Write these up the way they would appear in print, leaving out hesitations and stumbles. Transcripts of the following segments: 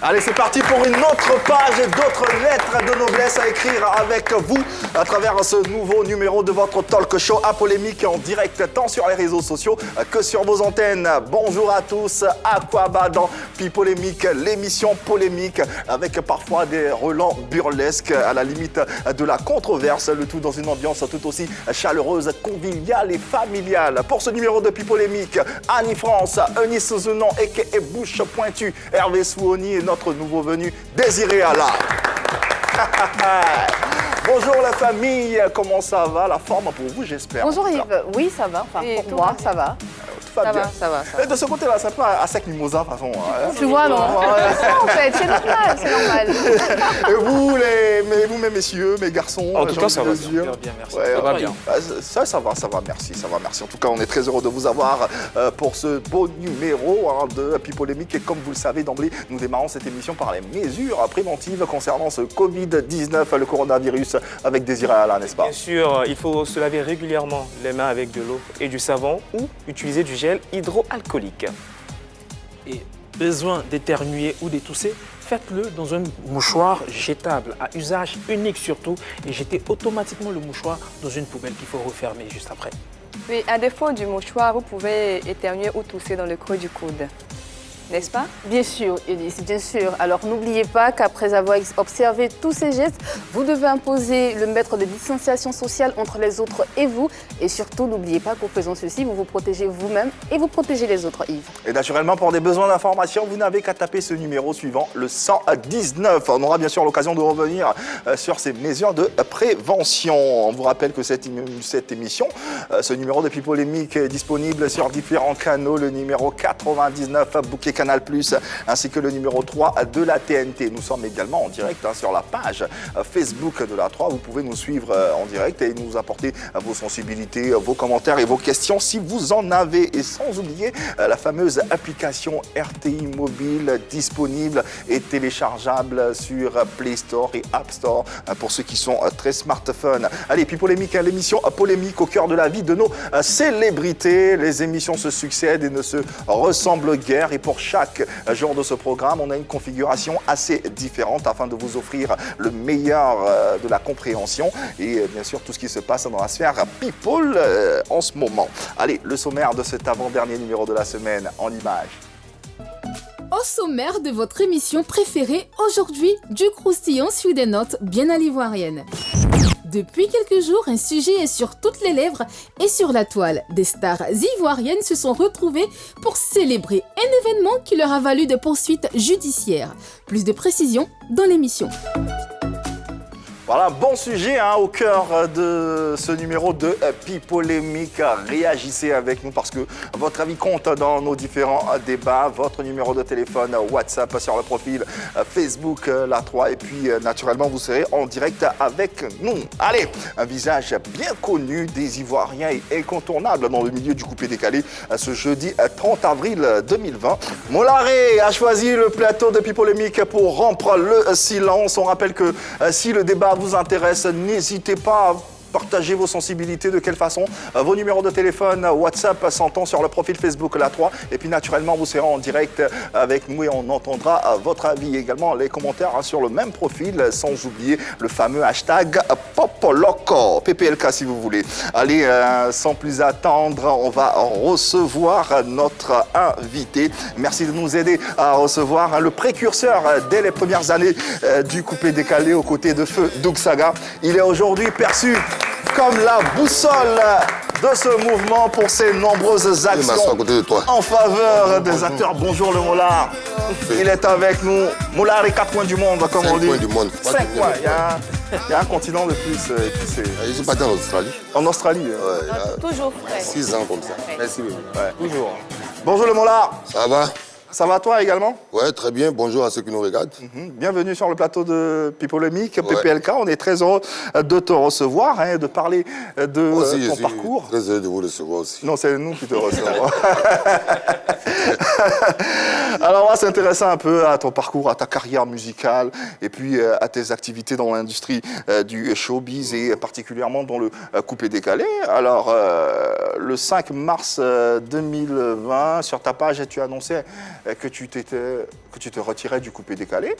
Allez, c'est parti pour une autre page et d'autres lettres de noblesse à écrire avec vous à travers ce nouveau numéro de votre talk show à polémique en direct tant sur les réseaux sociaux que sur vos antennes. Bonjour à tous, Aquaba dans Pipolémique, l'émission polémique avec parfois des relents burlesques à la limite de la controverse, le tout dans une ambiance tout aussi chaleureuse, conviviale et familiale. Pour ce numéro de Pipolémique, Annie France, Eunice Zenon et Bouche Pointue, Hervé Souoni et notre nouveau venu Désiré Allah. Bonjour la famille, comment ça va? La forme pour vous, j'espère. Bonjour Yves, oui ça va, enfin pour moi ça va. Ça va. Et de ce côté-là, ça peut à sec mimosa, de toute façon. Tu vois, non? En fait, c'est normal, c'est normal. Et vous, mes messieurs, mes garçons. En tout cas, ça va bien, merci. Ouais, ça va bien. Ça va, merci. En tout cas, on est très heureux de vous avoir pour ce beau numéro de Pipolémique. Et comme vous le savez d'emblée, nous démarrons cette émission par les mesures préventives concernant ce Covid-19, le coronavirus, avec Désiré Allah, n'est-ce pas? Bien sûr, il faut se laver régulièrement les mains avec de l'eau et du savon ou utiliser du gel hydroalcoolique. Et besoin d'éternuer ou d'étousser, faites-le dans un mouchoir jetable, à usage unique surtout, et jetez automatiquement le mouchoir dans une poubelle qu'il faut refermer juste après. Oui, à défaut du mouchoir, vous pouvez éternuer ou tousser dans le creux du coude. N'est-ce pas? Bien sûr, Eunice, bien sûr. Alors n'oubliez pas qu'après avoir observé tous ces gestes, vous devez imposer le mètre de distanciation sociale entre les autres et vous. Et surtout, n'oubliez pas qu'en faisant ceci, vous vous protégez vous-même et vous protégez les autres, Yves. Et naturellement, pour des besoins d'information, vous n'avez qu'à taper ce numéro suivant, le 119. On aura bien sûr l'occasion de revenir sur ces mesures de prévention. On vous rappelle que cette émission, ce numéro de Pipolémique est disponible sur différents canaux. Le numéro 99, Bouquet Canal+, ainsi que le numéro 3 de la TNT. Nous sommes également en direct sur la page Facebook de la 3. Vous pouvez nous suivre en direct et nous apporter vos sensibilités, vos commentaires et vos questions si vous en avez. Et sans oublier la fameuse application RTI Mobile disponible et téléchargeable sur Play Store et App Store pour ceux qui sont très smartphones. Allez, puis polémique, l'émission polémique au cœur de la vie de nos célébrités. Les émissions se succèdent et ne se ressemblent guère. Et pour chaque jour de ce programme, on a une configuration assez différente afin de vous offrir le meilleur de la compréhension et bien sûr tout ce qui se passe dans la sphère people en ce moment. Allez, le sommaire de cet avant-dernier numéro de la semaine en images. Au sommaire de votre émission préférée, aujourd'hui, du croustillant sur des notes bien à l'ivoirienne. Depuis quelques jours, un sujet est sur toutes les lèvres et sur la toile. Des stars ivoiriennes se sont retrouvées pour célébrer un événement qui leur a valu des poursuites judiciaires. Plus de précisions dans l'émission. Voilà, bon sujet au cœur de ce numéro de Pipolémique. Réagissez avec nous parce que votre avis compte dans nos différents débats. Votre numéro de téléphone, WhatsApp sur le profil Facebook, la 3. Et puis, naturellement, vous serez en direct avec nous. Allez, un visage bien connu des Ivoiriens et incontournable dans le milieu du coupé décalé ce jeudi 30 avril 2020. Molaré a choisi le plateau de Pipolémique pour rompre le silence. On rappelle que si le débat vous intéresse, n'hésitez pas à partager vos sensibilités, de quelle façon. Vos numéros de téléphone, WhatsApp s'entend sur le profil Facebook La 3. Et puis naturellement, vous serez en direct avec nous et on entendra votre avis. Également les commentaires sur le même profil, sans oublier le fameux hashtag Popoloco, PPLK si vous voulez. Allez, sans plus attendre, on va recevoir notre invité. Merci de nous aider à recevoir le précurseur dès les premières années du coupé décalé aux côtés de Feu Doug Saga. Il est aujourd'hui perçu comme la boussole de ce mouvement pour ses nombreuses actions en faveur des acteurs. Bonjour le Molar. Il est avec nous. Molar est 4 coins du monde, comme on dit. 5 coins du monde. 5 coins. Il y a un continent de plus. Je suis parti en Australie. En Australie. Toujours frais. 6 ans comme ça. Merci. Toujours. Bonjour le Molar. Ça va? Ça va toi également? Ouais, très bien. Bonjour à ceux qui nous regardent. Bienvenue sur le plateau de Pipolémique, PPLK. On est très heureux de te recevoir et de parler de ton parcours. Très heureux de vous recevoir aussi. Non, c'est nous qui te recevons. Alors, on va s'intéresser un peu à ton parcours, à ta carrière musicale et puis à tes activités dans l'industrie du showbiz et particulièrement dans le coupé décalé. Alors, le 5 mars 2020, sur ta page, tu as annoncé que tu te retirais du coupé-décalé.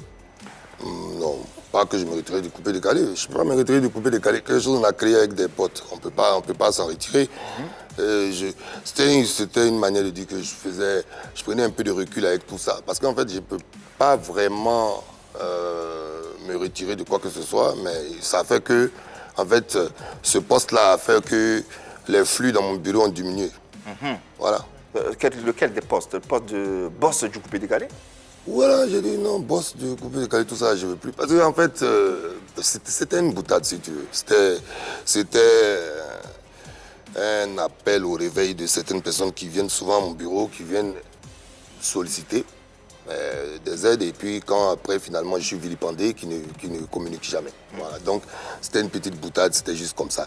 Non, pas que je me retirais du coupé-décalé. Je ne peux pas me retirer du coupé-décalé. Quelque chose qu'on a créé avec des potes. On ne peut pas s'en retirer. C'était une manière de dire que je prenais un peu de recul avec tout ça. Parce qu'en fait, je ne peux pas vraiment me retirer de quoi que ce soit, mais ça fait que, en fait, ce poste-là a fait que les flux dans mon bureau ont diminué. Voilà. Lequel des postes? Le poste de boss du coupé-décalé? Voilà, j'ai dit non, boss de coupé-décalé, tout ça, je ne veux plus. Parce qu'en fait, c'était une boutade, si tu veux. C'était un appel au réveil de certaines personnes qui viennent souvent à mon bureau, qui viennent solliciter des aides. Et puis, quand après, finalement, je suis vilipendé, qui ne communiquent jamais. Voilà, donc, c'était une petite boutade, c'était juste comme ça.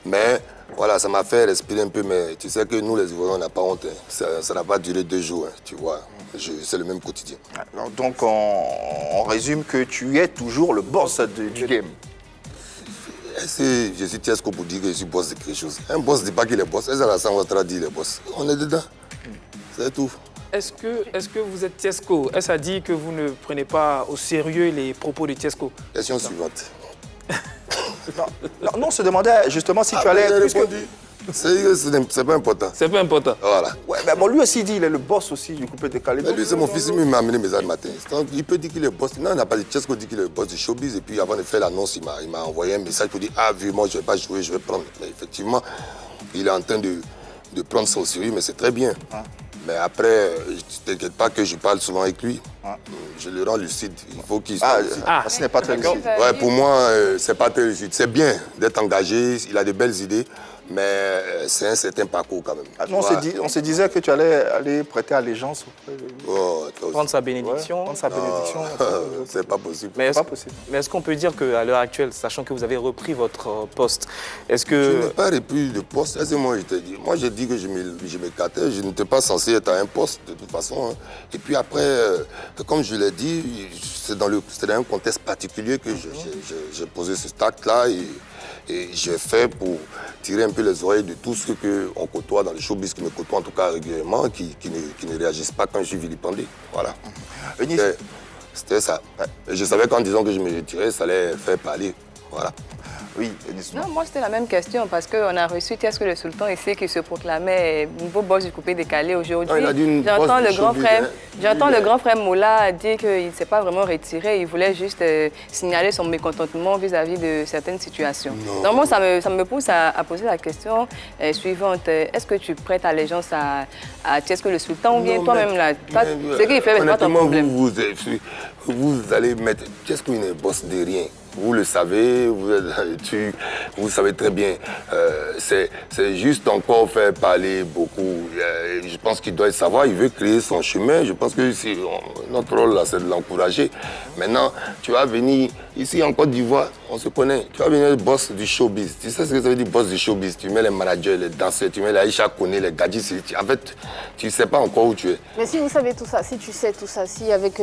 Mais voilà, ça m'a fait respirer un peu, mais tu sais que nous, les Ivoiriens, on n'a pas honte. Hein. Ça n'a pas duré 2 jours, hein, tu vois. C'est le même quotidien. Alors, donc, on résume que tu es toujours le boss du game. Je suis Tiesco pour dire que je suis boss de quelque chose. Un boss ne dit pas qu'il est boss. Est-ce que Ouattara dit qu'il est boss? On est dedans. C'est tout. Est-ce que vous êtes Tiesco? Est-ce à dire que vous ne prenez pas au sérieux les propos de Tiesco? Question suivante. Non, on se demandait justement si tu allais... C'est pas important. C'est pas important. Voilà. Ouais, mais bon, lui aussi, il dit il est le boss aussi du coupé-décalé. Lui, c'est mon fils, il m'a amené mes armes matin. Donc, il peut dire qu'il est boss. Non, il n'a pas dit. Tiesco dit qu'il est le boss du showbiz. Et puis, avant de faire l'annonce, il m'a envoyé un message pour dire ah, vu, moi, je ne vais pas jouer, je vais prendre. Mais effectivement, il est en train de prendre ça au sérieux, mais c'est très bien. Mais après, ne t'inquiète pas que je parle souvent avec lui. Je le rends lucide. Il faut qu'il soit... Ce n'est pas très lucide. Ouais, pour moi, c'est pas très lucide. C'est bien d'être engagé, il a de belles idées, mais c'est un certain parcours quand même. On se disait que tu allais aller prêter allégeance auprès de lui. Oh, Prendre sa bénédiction. Prendre sa bénédiction. c'est pas possible. Mais pas possible. est-ce qu'on peut dire qu'à l'heure actuelle, sachant que vous avez repris votre poste, est-ce Je que... n'ai pas repris de poste. Moi, je te dis. Moi, j'ai dit que je m'écartais. Je n'étais pas censé être à un poste, de toute façon. Hein. Et puis après, comme je l'ai dit, c'est dans un contexte particulier que j'ai posé ce acte-là et j'ai fait pour tirer un peu les oreilles de tout ce qu'on côtoie dans le showbiz, qui me côtoie en tout cas régulièrement, qui ne réagissent pas quand je suis vilipendé. Voilà. C'était ça. Et je savais qu'en disant que je me retirais, ça allait faire parler. Voilà. Oui, non, moi c'était la même question parce qu'on a reçu Tiesco le Sultan ici qui se proclamait nouveau boss du coupé-décalé aujourd'hui. J'entends le grand frère Moula dire qu'il ne s'est pas vraiment retiré, il voulait juste signaler son mécontentement vis-à-vis de certaines situations. Donc moi ça me pousse à poser la question suivante. Est-ce que tu prêtes allégeance à Tiesco le Sultan ou bien toi-même là? Ce qu'il fait, c'est pas ton problème. Vous allez mettre... Tiesco n'est boss de rien. Vous le savez, vous savez très bien. C'est juste encore faire parler beaucoup. Je pense qu'il doit le savoir, il veut créer son chemin. Je pense que notre rôle là, c'est de l'encourager. Maintenant, tu vas venir ici en Côte d'Ivoire, on se connaît. Tu vas venir le boss du showbiz. Tu sais ce que ça veut dire, boss du showbiz? Tu mets les managers, les danseurs, tu mets les Aïcha Koné, les gadgets. En fait, tu ne sais pas encore où tu es. Mais si vous savez tout ça, si tu sais tout ça, si avec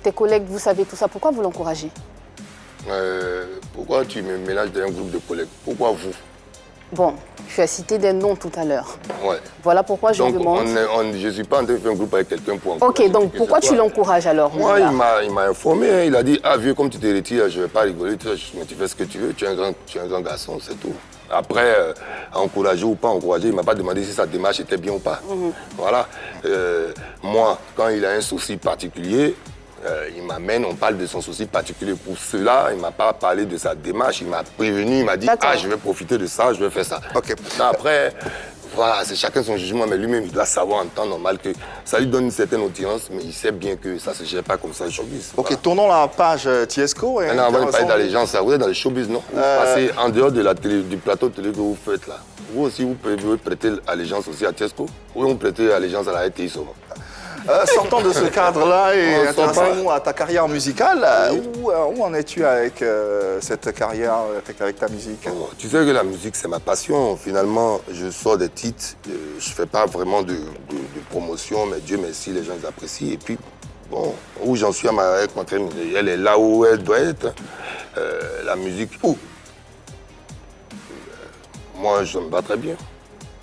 tes collègues, vous savez tout ça, pourquoi vous l'encouragez? Pourquoi tu me mélanges dans un groupe de collègues? Pourquoi vous? Bon, tu as cité des noms tout à l'heure. Ouais. Voilà pourquoi je demande. Je ne suis pas en train de faire un groupe avec quelqu'un pour encourager. Ok, donc pourquoi tu l'encourages alors? Moi, il m'a informé. Hein. Il a dit, ah vieux, comme tu te retires, je ne vais pas rigoler. Mais tu fais ce que tu veux. Tu es un grand garçon, c'est tout. Après, encourager ou pas encourager, il ne m'a pas demandé si sa démarche était bien ou pas. Voilà. Moi, quand il a un souci particulier, il m'amène, on parle de son souci particulier. Pour cela, il ne m'a pas parlé de sa démarche, il m'a prévenu, il m'a dit, ah, je vais profiter de ça, je vais faire ça. Ok. Après, voilà, c'est chacun son jugement, mais lui-même, il doit savoir en temps normal que ça lui donne une certaine audience, mais il sait bien que ça ne se gère pas comme ça, le showbiz. Ok, voilà. Tournons la page Tiesco. Maintenant, avant de parler d'allégeance, vous êtes dans le showbiz, non? Vous passez en dehors de du plateau de télé que vous faites là. Vous aussi, vous pouvez prêter allégeance aussi à Tiesco, ou vous prêtez allégeance à la RTI seulement. Sortant de ce cadre-là et intéressons-nous à ta carrière musicale. Où en es-tu avec cette carrière, avec ta musique? Tu sais que la musique, c'est ma passion. Finalement, je sors des titres, je ne fais pas vraiment de promotion, mais Dieu merci, les gens ils apprécient. Et puis, bon, où j'en suis avec ma crème, elle est là où elle doit être. La musique, moi, ça me va très bien.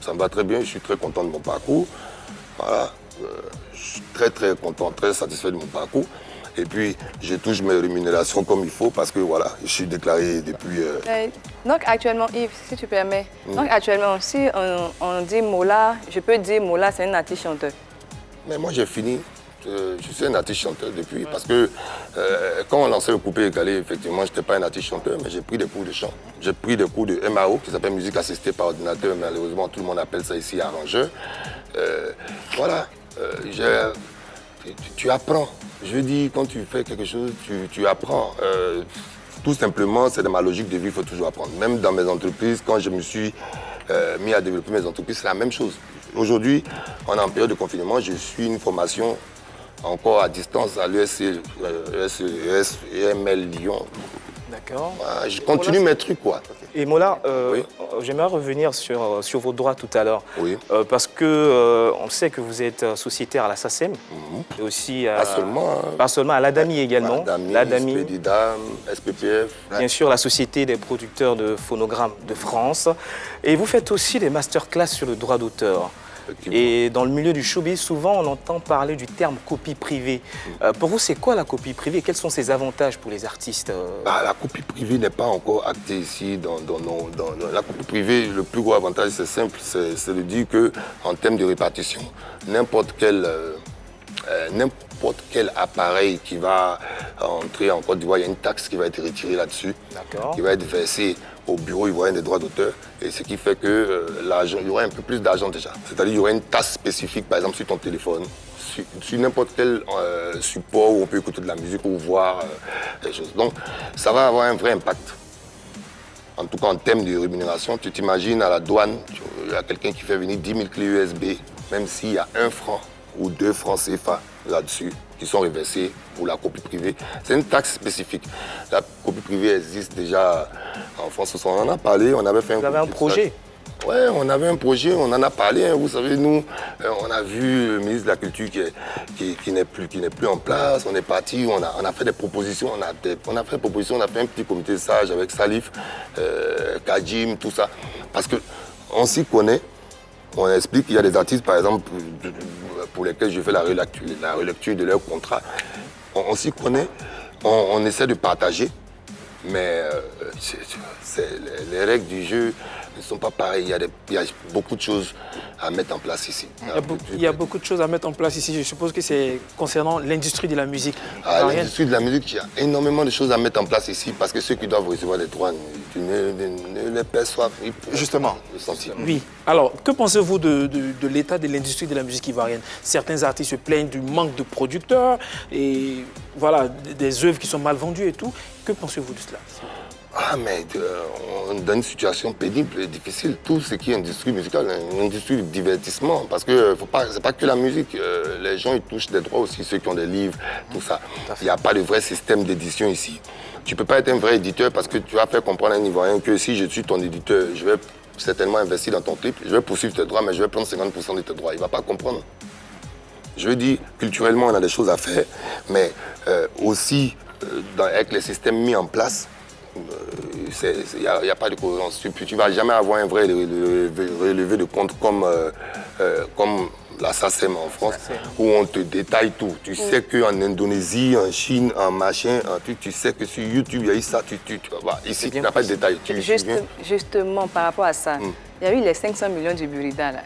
Ça me va très bien, je suis très content de mon parcours. Voilà. suis très très content, très satisfait de mon parcours. Et puis, je touche mes rémunérations comme il faut parce que voilà, je suis déclaré depuis... Donc actuellement, Yves, si tu permets, donc actuellement, si on dit Mola, je peux dire Mola, c'est un artiste chanteur. Mais moi, j'ai fini. Je suis un artiste chanteur depuis parce que quand on lançait le coupé égalé, effectivement, je n'étais pas un artiste chanteur, mais j'ai pris des cours de chant. J'ai pris des cours de MAO, qui s'appelle musique assistée par ordinateur, malheureusement, tout le monde appelle ça ici arrangeur. Voilà, tu apprends. Je dis, quand tu fais quelque chose, tu apprends. Tout simplement, c'est de ma logique de vie, il faut toujours apprendre. Même dans mes entreprises, quand je me suis mis à développer mes entreprises, c'est la même chose. Aujourd'hui, on est en période de confinement, je suis une formation encore à distance à l'EML Lyon. D'accord. Voilà, je continue mes trucs, quoi. Et Mola, oui. J'aimerais revenir sur vos droits tout à l'heure. Oui. Parce que on sait que vous êtes sociétaire à la SACEM, et aussi pas seulement à l'ADAMI également. L'ADAMI, SPDIDAM, SPPF. Bien sûr, la Société des producteurs de phonogrammes de France. Et vous faites aussi des masterclass sur le droit d'auteur. Et dans le milieu du showbiz, souvent on entend parler du terme copie privée. Pour vous, c'est quoi la copie privée? Quels sont ses avantages pour les artistes? La copie privée n'est pas encore actée ici. La copie privée, le plus gros avantage, c'est simple, c'est de dire qu'en termes de répartition, n'importe quel appareil qui va entrer en Côte d'Ivoire, il y a une taxe qui va être retirée là-dessus, qui va être versée au bureau ivoirien des droits d'auteur, et ce qui fait que il y aura un peu plus d'argent déjà. C'est-à-dire qu'il y aura une taxe spécifique, par exemple, sur ton téléphone, sur n'importe quel support où on peut écouter de la musique ou voir des choses. Donc, ça va avoir un vrai impact. En tout cas, en termes de rémunération, tu t'imagines à la douane, il y a quelqu'un qui fait venir 10 000 clés USB, même s'il y a 1 franc ou 2 francs CFA là-dessus, qui sont reversés pour la copie privée. C'est une taxe spécifique. La copie privée existe déjà en France. On en a parlé, on avait fait Vous avez un projet? Oui, on avait un projet, on en a parlé. Vous savez, nous, on a vu le ministre de la Culture qui n'est plus en place. On est parti, on a fait des propositions. On a fait un petit comité sage avec Salif, Kajim, tout ça. Parce qu'on s'y connaît. On explique qu'il y a des artistes, par exemple, pour lesquels je fais la relecture de leur contrat. On s'y connaît, on essaie de partager, mais les règles du jeu ne sont pas pareilles. Il y a beaucoup de choses à mettre en place ici. Il y a beaucoup de choses à mettre en place ici. Je suppose que c'est concernant l'industrie de la musique. L'industrie de la musique, il y a énormément de choses à mettre en place ici parce que ceux qui doivent recevoir les droits ne les perçoivent. Justement. Oui. Alors, que pensez-vous de l'état de l'industrie de la musique ivoirienne? Certains artistes se plaignent du manque de producteurs et voilà, des œuvres qui sont mal vendues et tout. Que pensez-vous de cela? Mais on est dans une situation pénible et difficile. Tout ce qui est industrie musicale, une industrie de divertissement. Parce que c'est pas que la musique. Les gens ils touchent des droits aussi, ceux qui ont des livres, tout ça. Il n'y a pas de vrai système d'édition ici. Tu ne peux pas être un vrai éditeur parce que tu vas faire comprendre à un Ivoirien que si je suis ton éditeur, je vais certainement investir dans ton clip, je vais poursuivre tes droits, mais je vais prendre 50% de tes droits. Il ne va pas comprendre. Je veux dire, culturellement, on a des choses à faire, mais aussi, avec les systèmes mis en place, il n'y a pas de cohérence. Tu ne vas jamais avoir un vrai relevé de compte comme la SACEM en France, où on te détaille tout. Tu sais qu'en Indonésie, en Chine, en machin, tu sais que sur YouTube, il y a eu ça. Ici, tu n'as pas de détails. Justement, par rapport à ça, il y a eu les 500 millions du Burida, là.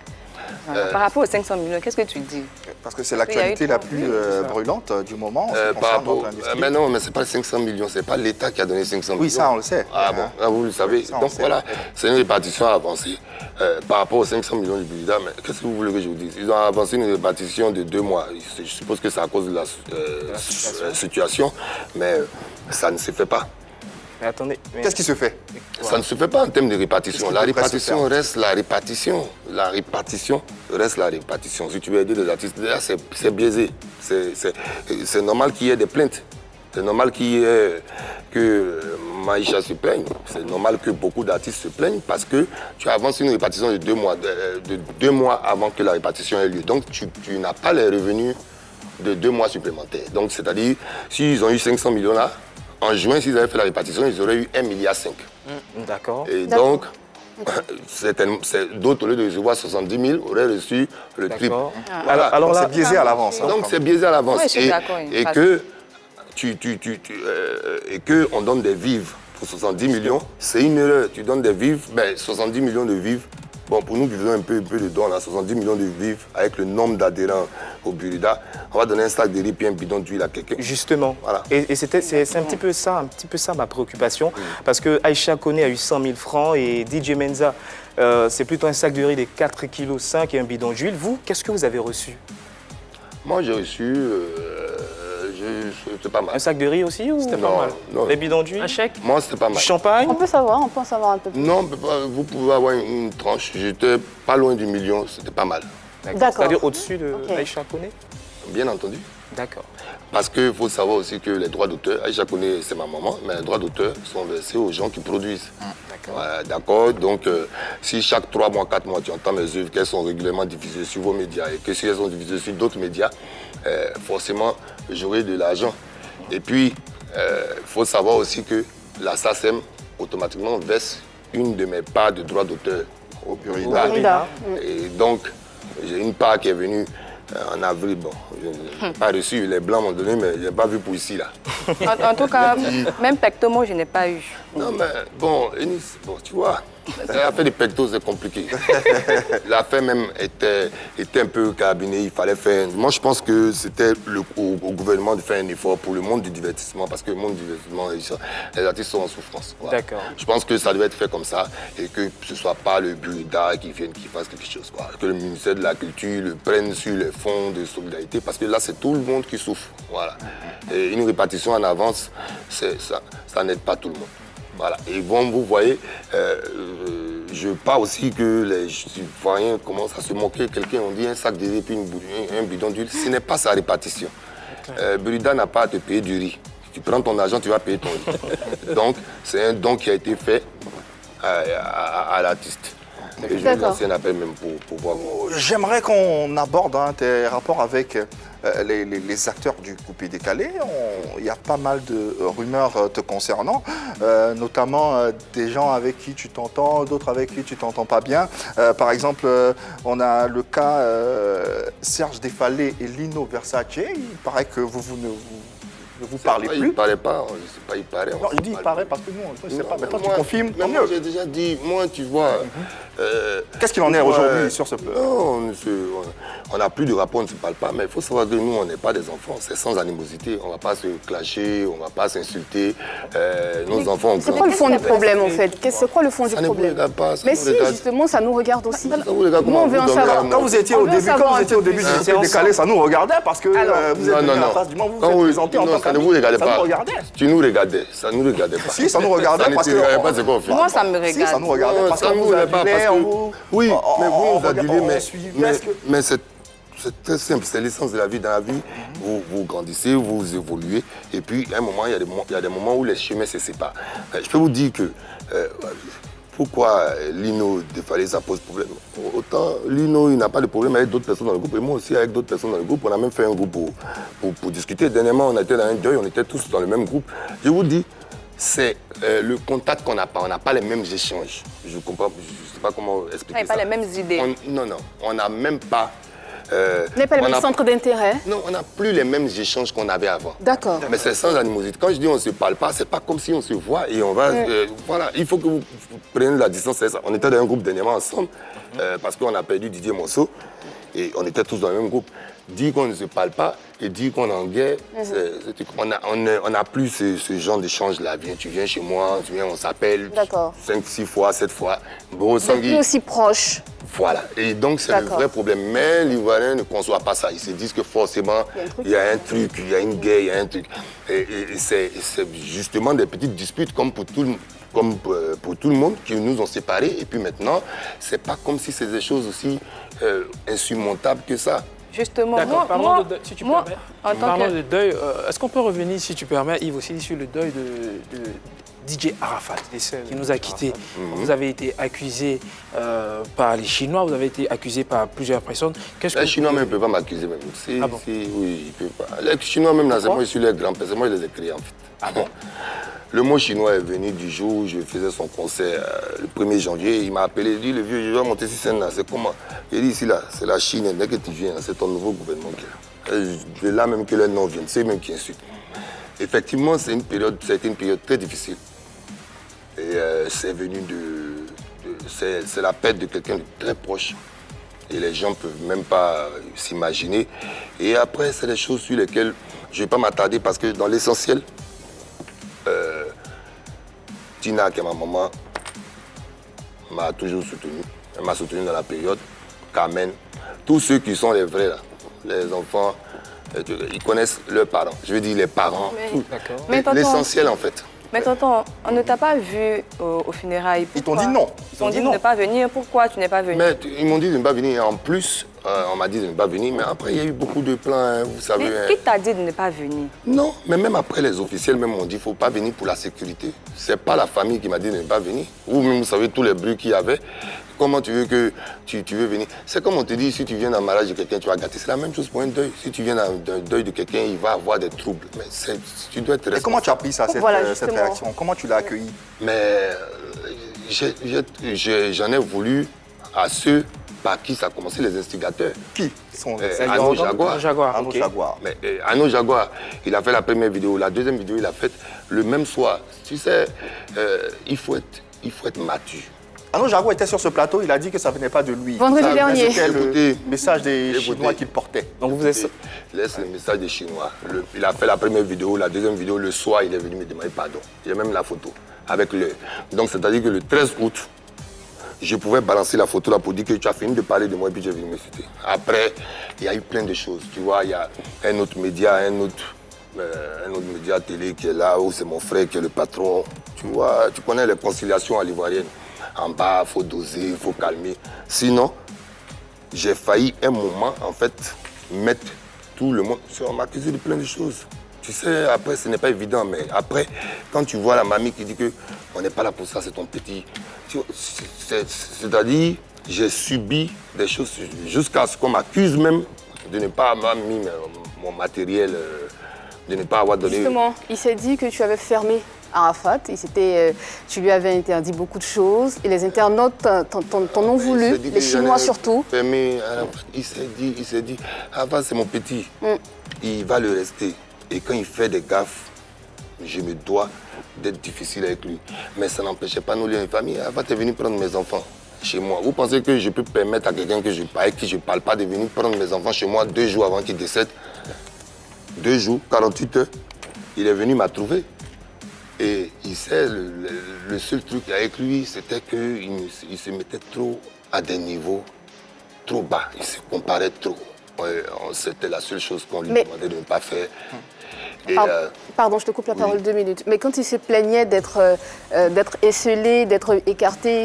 Par rapport aux 500 millions, qu'est-ce que tu dis? Parce que c'est l'actualité la plus brûlante du moment. Mais non, mais ce n'est pas 500 millions, ce n'est pas l'État qui a donné 500 millions. Oui, ça on le sait. Vous le savez. Donc voilà, c'est une répartition avancée. Par rapport aux 500 millions du Burida, mais qu'est-ce que vous voulez que je vous dise? Ils ont avancé une répartition de 2 mois. Je suppose que c'est à cause de la situation, mais ça ne se fait pas. Mais attendez. Qu'est-ce qui se fait? Ça ne se fait pas en termes de répartition. La répartition reste la répartition. La répartition reste la répartition. Si tu veux aider les artistes, c'est biaisé. C'est normal qu'il y ait des plaintes. C'est normal que Maïcha se plaigne. C'est normal que beaucoup d'artistes se plaignent parce que tu avances une répartition de 2 mois, de 2 mois avant que la répartition ait lieu. Donc tu n'as pas les revenus de 2 mois supplémentaires. Donc c'est-à-dire, s'ils ont eu 500 millions là, en juin, s'ils avaient fait la répartition, ils auraient eu 1,5 milliard. D'accord. Et donc, D'autres, au lieu de recevoir 70 000, auraient reçu le triple. Voilà. Alors là, c'est biaisé à l'avance. Donc c'est biaisé à l'avance. Oui, je suis d'accord. Et que on donne des vivres pour 70 millions, c'est une erreur. Tu donnes des vivres, 70 millions de vivres. Bon, pour nous qui faisons un peu de dons, 70 millions de vivres, avec le nombre d'adhérents au Burida, on va donner un sac de riz et un bidon d'huile à quelqu'un. Justement. Voilà. Et c'est un petit peu ça ma préoccupation. Parce que Aïcha Koné a eu 100 000 francs et DJ Menza, c'est plutôt un sac de riz de 4,5 kg et un bidon d'huile. Vous, qu'est-ce que vous avez reçu? Moi, j'ai reçu... c'était pas mal. Un sac de riz aussi ou... C'était pas mal. Non. Des bidons d'huile? Un chèque? Moi, c'était pas mal. Du champagne? On peut savoir un peu plus. Non, vous pouvez avoir une tranche. J'étais pas loin du million, c'était pas mal. D'accord. C'est-à-dire au-dessus de Aïcha Koné? Bien entendu. D'accord. Parce qu'il faut savoir aussi que les droits d'auteur, Aïcha Koné, c'est ma maman, mais les droits d'auteur sont versés aux gens qui produisent. D'accord. Donc, si chaque 3 mois, 4 mois, tu entends mes œuvres, qu'elles sont régulièrement diffusées sur vos médias et que si elles sont diffusées sur d'autres médias, forcément, j'aurai de l'argent. Et puis, il faut savoir aussi que la SACEM, automatiquement, verse une de mes parts de droits d'auteur au Burida. Et donc, j'ai une part qui est venue en avril. Bon, je n'ai pas reçu, les Blancs m'ont donné, mais je n'ai pas vu pour ici, là. En tout cas, même pectomo, je n'ai pas eu. Non, mais bon, Eunice, bon, tu vois, l'affaire des pectos, c'est compliqué. L'affaire même était un peu carabinée, il fallait faire... Moi, je pense que c'était au gouvernement de faire un effort pour le monde du divertissement, parce que le monde du divertissement, les artistes sont en souffrance. Voilà. D'accord. Je pense que ça devait être fait comme ça, et que ce ne soit pas le Burida qui vienne, qui fasse quelque chose, quoi. Que le ministère de la Culture le prenne sur les fonds de solidarité, parce que là, c'est tout le monde qui souffre. Voilà. Et une répartition en avance, ça n'aide pas tout le monde. Voilà. Et bon, vous voyez, je pas aussi que les citoyens commencent à se moquer. Quelqu'un, on dit un sac de riz puis un bidon d'huile. Ce n'est pas sa répartition. Burida n'a pas à te payer du riz. Tu prends ton argent, tu vas payer ton riz. Donc, c'est un don qui a été fait à l'artiste. Et je vais lancer un appel même pour voir. J'aimerais qu'on aborde tes rapports avec les acteurs du coupé décalé. Il y a pas mal de rumeurs te concernant, notamment des gens avec qui tu t'entends, d'autres avec qui tu t'entends pas bien. Par exemple, on a le cas Serge Defalé et Lino Versace. Il paraît que vous ne vous parlez plus. Il ne paraît pas, je ne sais pas, il paraît. Non, il dit il paraît parce que nous, on ne sait pas. Mais toi, tu confirmes, tant mieux. J'ai déjà dit, moi, tu vois... Qu'est-ce qu'il en est aujourd'hui sur ce plan? Non, on n'a plus de rapport, on ne se parle pas, mais il faut savoir que nous, on n'est pas des enfants, c'est sans animosité. On ne va pas se clasher, on ne va pas s'insulter. Nos enfants... C'est quoi le fond du problème, en fait? C'est quoi le fond du problème? Ça ne nous regarde pas. Mais si, justement, ça nous regarde aussi. Ça vous regarde comment? Nous, on veut en savoir. Quand vous étiez au début du coupé décalé, ça nous regardait parce que vous êtes venu en face du monde, vous vous présentez en tant ça ne vous regardait pas. Ça nous regardait. Tu nous regardais, ça ne nous regardait pas. Si, ça nous regardait parce que... Moi, ça me regarde. Si, ça nous regardait parce qu'on vous adulait, oui, mais vous nous adulez, suivait. Mais c'est très simple, c'est l'essence de la vie. Dans la vie, vous grandissez, vous évoluez, et puis à un moment, il y a des moments où les chemins se séparent. Je peux vous dire que pourquoi Lino Defalé, ça pose problème. Autant Lino, il n'a pas de problème avec d'autres personnes dans le groupe, et moi aussi avec d'autres personnes dans le groupe. On a même fait un groupe pour discuter. Dernièrement, on était dans un deuil, on était tous dans le même groupe. Je vous dis, c'est le contact qu'on n'a pas. On n'a pas les mêmes échanges. Je comprends, je ne sais pas comment expliquer ça. On n'a pas les mêmes idées. Non, on n'a même pas... Vous n'avez pas le même centre d'intérêt? Non, on n'a plus les mêmes échanges qu'on avait avant. D'accord. Mais c'est sans animosité. Quand je dis on ne se parle pas, c'est pas comme si on se voit et on va... voilà, il faut que vous preniez la distance. On était dans un groupe dernièrement ensemble parce qu'on a perdu Didier Monceau et on était tous dans le même groupe. Dire qu'on ne se parle pas et dire qu'on est en guerre, on n'a plus ce genre d'échange-là. Tu viens chez moi, on s'appelle 5, 6 fois, 7 fois. Bon, vous n'êtes plus aussi proche. Voilà, et donc c'est le vrai problème. Mais l'Ivoirien ne conçoit pas ça. Ils se disent que forcément, il y a un truc, il y a une guerre, il y a un truc. Et c'est justement des petites disputes comme pour tout le monde qui nous ont séparés. Et puis maintenant, c'est pas comme si c'était des choses aussi insurmontables que ça. Justement, parlons de deuil, si tu permets. Parlons de deuil. Est-ce qu'on peut revenir, si tu permets, Yves, aussi sur le deuil de DJ Arafat, qui nous a quittés. Vous avez été accusé par les Chinois, vous avez été accusé par plusieurs personnes. Les Chinois même ne peuvent pas m'accuser même. Oui, ils ne peuvent pas. Les Chinois même, c'est moi, je suis leur grand-père, c'est moi qui les ai créés en fait. Ah bon? Le mot chinois est venu du jour où je faisais son concert le 1er janvier. Il m'a appelé, il dit, le vieux, je vais monter sur scène là, c'est comment? Il dit, ici là, c'est la Chine, dès que tu viens, c'est ton nouveau gouvernement qui est là. C'est là même que le nom vient, c'est même qui insulte. Effectivement, ça a été une période très difficile. Et c'est venu c'est la perte de quelqu'un de très proche. Et les gens ne peuvent même pas s'imaginer. Et après, c'est des choses sur lesquelles je ne vais pas m'attarder parce que dans l'essentiel, Tina, qui est ma maman, m'a toujours soutenu. Elle m'a soutenu dans la période. Carmen, tous ceux qui sont les vrais, là, les enfants, ils connaissent leurs parents. Je veux dire les parents, l'essentiel en fait. Mais tonton, on ne t'a pas vu aux funérailles. Ils t'ont dit non. Ils t'ont dit de ne pas venir. Pourquoi tu n'es pas venu? Mais ils m'ont dit de ne pas venir. En plus, on m'a dit de ne pas venir. Mais après, il y a eu beaucoup de plans, hein, vous savez. Mais qui t'a dit de ne pas venir? Non, mais même après, les officiels m'ont dit qu'il ne faut pas venir pour la sécurité. Ce n'est pas la famille qui m'a dit de ne pas venir. Vous-même, vous savez tous les bruits qu'il y avait. Comment tu veux que tu veux venir? C'est comme on te dit, si tu viens d'un mariage de quelqu'un, tu vas gâter. C'est la même chose pour un deuil. Si tu viens d'un deuil de quelqu'un, il va avoir des troubles. Mais tu dois être responsable. Et comment tu as pris ça, cette réaction? Comment tu l'as accueilli? Mais j'en ai voulu à ceux par qui ça a commencé, les instigateurs. Qui sont Arnaud Jaguar. Arnaud Jaguar. Mais Arnaud Jaguar, il a fait la première vidéo. La deuxième vidéo, il a fait le même soir. Tu sais, il faut être mature. Arnaud Jaguar était sur ce plateau, il a dit que ça ne venait pas de lui. Vendredi dernier. C'était le message des Chinois qu'il portait. Donc vous êtes... Laisse le message des Chinois. Il a fait la première vidéo, la deuxième vidéo, le soir, il est venu me demander pardon. Il y a même la photo avec le... Donc c'est-à-dire que le 13 août, je pouvais balancer la photo là pour dire que tu as fini de parler de moi et puis tu es venu me citer. Après, il y a eu plein de choses. Tu vois, il y a un autre média télé qui est là, où c'est mon frère qui est le patron. Tu vois, tu connais les conciliations à l'Ivoirienne. En bas, il faut doser, il faut calmer. Sinon, j'ai failli un moment, en fait, mettre tout le monde... On m'a accusé de plein de choses. Tu sais, après, ce n'est pas évident, mais après, quand tu vois la mamie qui dit qu'on n'est pas là pour ça, c'est ton petit... C'est-à-dire, j'ai subi des choses jusqu'à ce qu'on m'accuse même de ne pas avoir mis mon matériel, de ne pas avoir donné... Justement, il s'est dit que tu avais fermé Arafat, tu lui avais interdit beaucoup de choses et les internautes t'en ont voulu, les Chinois surtout. Fermé Arafat, il s'est dit, Arafat c'est mon petit, il va le rester. Et quand il fait des gaffes, je me dois d'être difficile avec lui. Mais ça n'empêchait pas nos liens de famille. Arafat est venu prendre mes enfants chez moi. Vous pensez que je peux permettre à quelqu'un avec qui je ne parle pas de venir prendre mes enfants chez moi 2 jours avant qu'il décède? 2 jours, 48 heures, il est venu m'a trouvé. Et il sait, le seul truc avec lui, c'était qu'il se mettait trop à des niveaux trop bas. Il se comparait trop. C'était la seule chose qu'on lui demandait de ne pas faire. Pardon, je te coupe la parole 2 minutes. Mais quand il se plaignait d'être esselé, d'être écarté,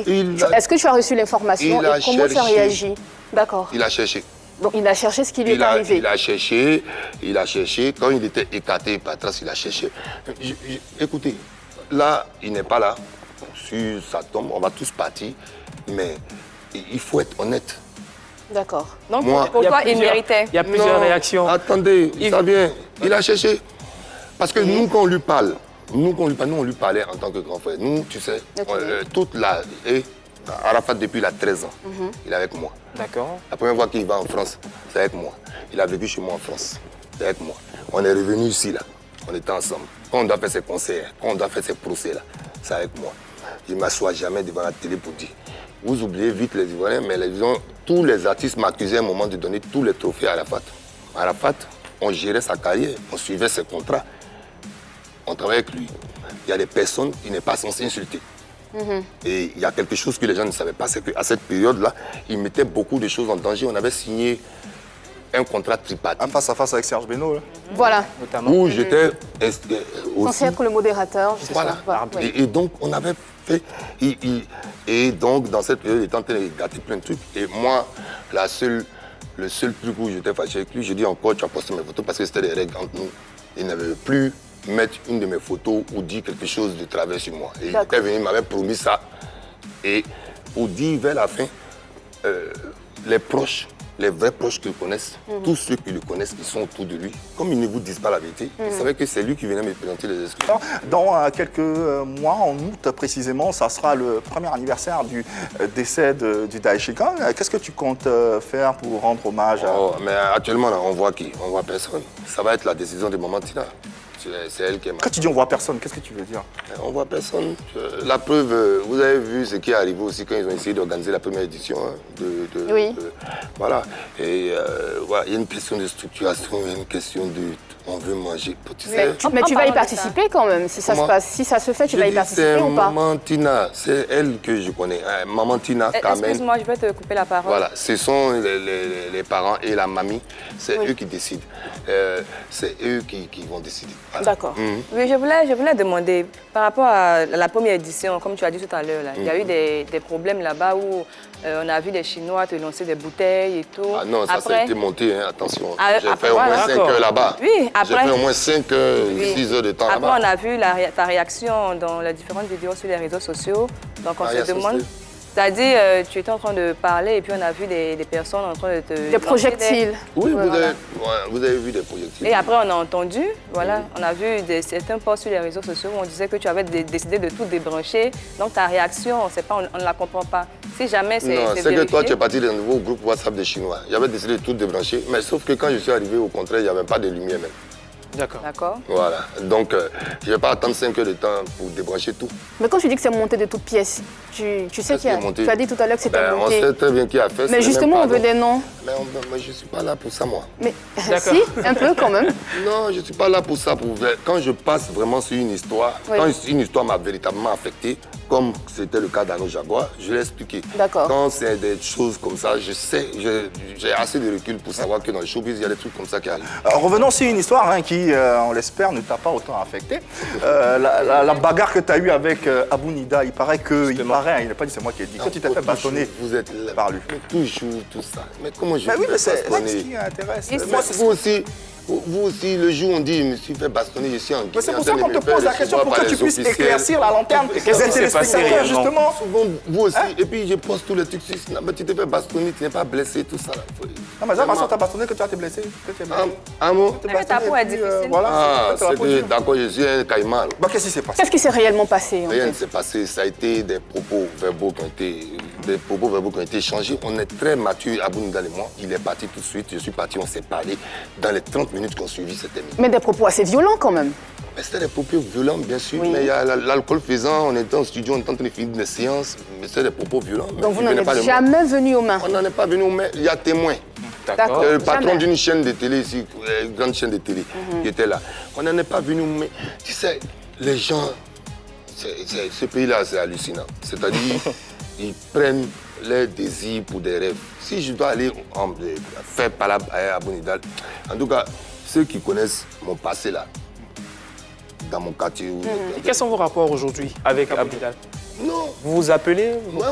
est-ce que tu as reçu l'information et comment tu as réagi? D'accord. Il a cherché. Donc il a cherché ce qui lui est arrivé. Il a cherché. Quand il était écarté par trace, il a cherché. Écoutez, là, il n'est pas là. Sur sa tombe, on va tous partir. Mais il faut être honnête. D'accord. Donc pour toi, il méritait. Il y a plusieurs réactions. Attendez, ça vient. Il a cherché. Parce que nous, quand on lui parle, nous, on lui parlait en tant que grand frère. Nous, tu sais, toute la... Arafat, depuis il a 13 ans, il est avec moi. D'accord. La première fois qu'il va en France, c'est avec moi. Il a vécu chez moi en France, c'est avec moi. On est revenu ici, là. On était ensemble. Quand on doit faire ses concerts, quand on doit faire ses procès, là, c'est avec moi. Je ne m'assois jamais devant la télé pour dire. Vous oubliez vite les Ivoiriens, mais tous les artistes m'accusaient à un moment de donner tous les trophées à Arafat. Arafat, on gérait sa carrière, on suivait ses contrats. On travaillait avec lui. Il y a des personnes qui n'est pas censées insulter. Et il y a quelque chose que les gens ne savaient pas, c'est qu'à cette période-là, ils mettaient beaucoup de choses en danger. On avait signé un contrat tripartite. Un face-à-ce avec Serge Beno, là. Voilà. Notamment. Où j'étais censé être le modérateur. Voilà. Et donc, on avait fait... Et donc, dans cette période, il était en train de gâter plein de trucs. Et moi, le seul truc où j'étais fâché avec lui, je dis encore, tu as posté mes photos parce que c'était des règles entre nous. Il n'avait plus mettre une de mes photos ou dire quelque chose de travers sur moi. Et il était venu, il m'avait promis ça. Et pour dire vers la fin, les proches les vrais proches qui le connaissent, tous ceux qui le connaissent, qui sont autour de lui, comme ils ne vous disent pas la vérité, ils savaient que c'est lui qui venait me présenter les excuses. Dans quelques mois, en août précisément, ça sera le premier anniversaire du décès du Daishikan. Qu'est-ce que tu comptes faire pour rendre hommage à... Mais actuellement, là, on voit qui? On voit personne. Ça va être la décision de Maman Tina. C'est elle qui est... Quand tu dis on voit personne, qu'est-ce que tu veux dire? On voit personne. La preuve, vous avez vu ce qui est arrivé aussi quand ils ont essayé d'organiser la première édition. Oui. Voilà. Et voilà, il y a une question de structuration, il y a une question de... On veut manger. Mais tu vas y participer quand même, si ça se passe. Si ça se fait, tu vas y participer ou pas? Maman Tina, c'est elle que je connais. Maman Tina, Carmen. Excuse-moi, je vais te couper la parole. Voilà, ce sont les parents et la mamie, c'est eux qui décident. C'est eux qui vont décider. Voilà. D'accord. Oui, je voulais demander, par rapport à la première édition, comme tu as dit tout à l'heure, il y a eu des problèmes là-bas où on a vu des Chinois te lancer des bouteilles et tout. Ah non, ça a été monté, hein, attention. J'ai fait au moins 5 heures là-bas. Oui, après. J'ai fait au moins 5 heures, 6 heures de temps là-bas. Après, on a vu ta réaction dans les différentes vidéos sur les réseaux sociaux. Donc, on se demande... C'est-à-dire, tu étais en train de parler et puis on a vu des personnes en train de te... Des projectiles. Oui, vous avez vu des projectiles. Et après, on a entendu, voilà, on a vu certains posts sur les réseaux sociaux où on disait que tu avais décidé de tout débrancher. Donc, ta réaction, on ne la comprend pas. Si jamais c'est Non, c'est que vérifié... toi, tu es parti d'un nouveau groupe WhatsApp des Chinois. J'avais décidé de tout débrancher, mais sauf que quand je suis arrivé, au contraire, il n'y avait pas de lumière même. D'accord. Voilà. Donc, je ne vais pas attendre 5 heures de temps pour débrancher tout. Mais quand tu dis que c'est monté de toutes pièces, tu sais qui a... Tu as dit tout à l'heure que c'était monté. On sait très bien qui a fait ça. Mais justement, on veut des noms. Mais je ne suis pas là pour ça, moi. Mais si, un peu quand même. Non, je ne suis pas là pour ça. Quand je passe vraiment sur une histoire, quand une histoire m'a véritablement affecté, comme c'était le cas d'Arnaud Jaguar, je l'ai expliqué. D'accord. Quand c'est des choses comme ça, je sais, j'ai assez de recul pour savoir que dans le showbiz, il y a des trucs comme ça qui arrivent. Revenons sur une histoire qui, on l'espère, ne t'a pas autant affecté. La bagarre que tu as eue avec Abou Nida, il paraît il n'est pas dit, c'est moi qui ai dit, que tu t'es fait bastonner par lui. Toujours tout ça. Mais comment je oui, mais c'est ce qui intéresse. Vous aussi, le jour où on dit je me suis fait bastonner, je suis en Mais c'est pour ça qu'on te pose la question, pour que tu puisses éclaircir la lanterne des téléspectateurs, justement. Souvent, vous aussi, et puis je pose tous les trucs sur mais tu t'es fait bastonner, tu n'es pas blessé, tout ça. Non, mais ça, parce que tu as bastonné que tu as été blessé. Un mot. Mais ta peau est difficile. Voilà, c'est que d'accord, je suis un caïman. Qu'est-ce qui s'est passé? Qu'est-ce qui s'est réellement passé? Rien ne s'est passé, ça a été des propos verbaux qui ont été échangés. On est très mature, Abou Nida et moi. Il est parti tout de suite, je suis parti, on s'est parlé dans les 30 minutes qu'on suivit cette émission. Mais des propos assez violents quand même. Mais c'était des propos violents, bien sûr, mais il y a l'alcool faisant, on était en studio, on était en train de finir des séances, mais c'était des propos violents. Donc vous n'en êtes jamais venu aux mains? On n'en est pas venu aux mains, il y a témoin. D'accord. Le patron d'une chaîne de télé ici, une grande chaîne de télé, qui était là. On n'en est pas venu aux mains. Tu sais, les gens, ce pays-là, c'est hallucinant. C'est-à-dire, ils prennent leurs désirs pour des rêves. Si je dois aller faire palabre à Abou Nida, en tout cas, ceux qui connaissent mon passé là, dans mon quartier. Et quels sont vos rapports aujourd'hui avec Abou Nida? Non. Vous vous appelez? Oui,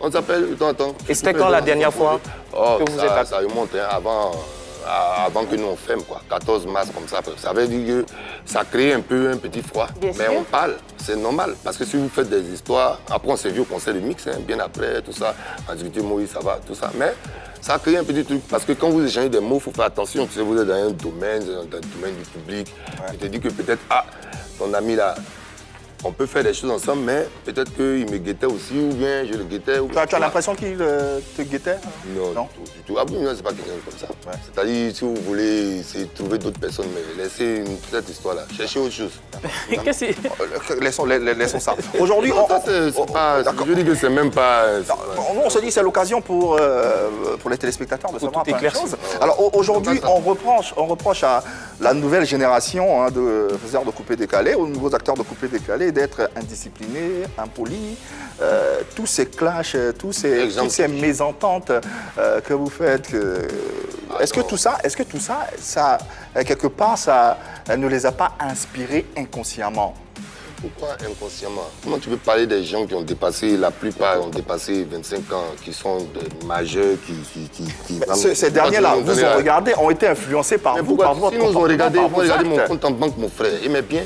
on s'appelle de temps en temps. Et c'était quand la dernière fois que vous êtes appelé? Ça remonte avant que nous on ferme, quoi. 14 mars comme ça. Ça veut dire que ça crée un peu un petit froid. Bien mais sûr. on parle, c'est normal. Parce que si vous faites des histoires, après on s'est vu au conseil de mix, bien après, tout ça. On dit que Moïse, ça va, tout ça. Mais ça crée un petit truc. Parce que quand vous échangez des mots, il faut faire attention. Tu sais, vous êtes dans un domaine du public. Je te dis que peut-être, ton ami là, on peut faire des choses ensemble, mais peut-être qu'il me guettait aussi, ou bien je le guettais. Tu as l'impression qu'il te guettait? Non, du tout. Abou Nida, c'est pas quelqu'un comme ça. Ouais. C'est-à-dire, si vous voulez essayer de trouver d'autres personnes, mais laissez cette histoire-là. Cherchez autre chose. Laissons ça. Aujourd'hui, je dis que c'est même pas... on se dit que c'est l'occasion pour les téléspectateurs de savoir plein de choses. Alors aujourd'hui, on reproche à la nouvelle génération de faiseurs de coupé-décalé, aux nouveaux acteurs de coupé-décalé, d'être indisciplinés, impolis, tous ces clashs, toutes ces mésententes que vous faites. Est-ce que tout ça, quelque part, ça ne les a pas inspirés inconsciemment? Pourquoi inconsciemment? Comment tu peux parler des gens qui ont dépassé, la plupart ont dépassé 25 ans, qui sont des majeurs, Ces derniers-là, vous ont regardé, ont été influencés par vous, par votre comportement. Si nous ont regardé, mon compte en banque, mon frère, il m'aime bien.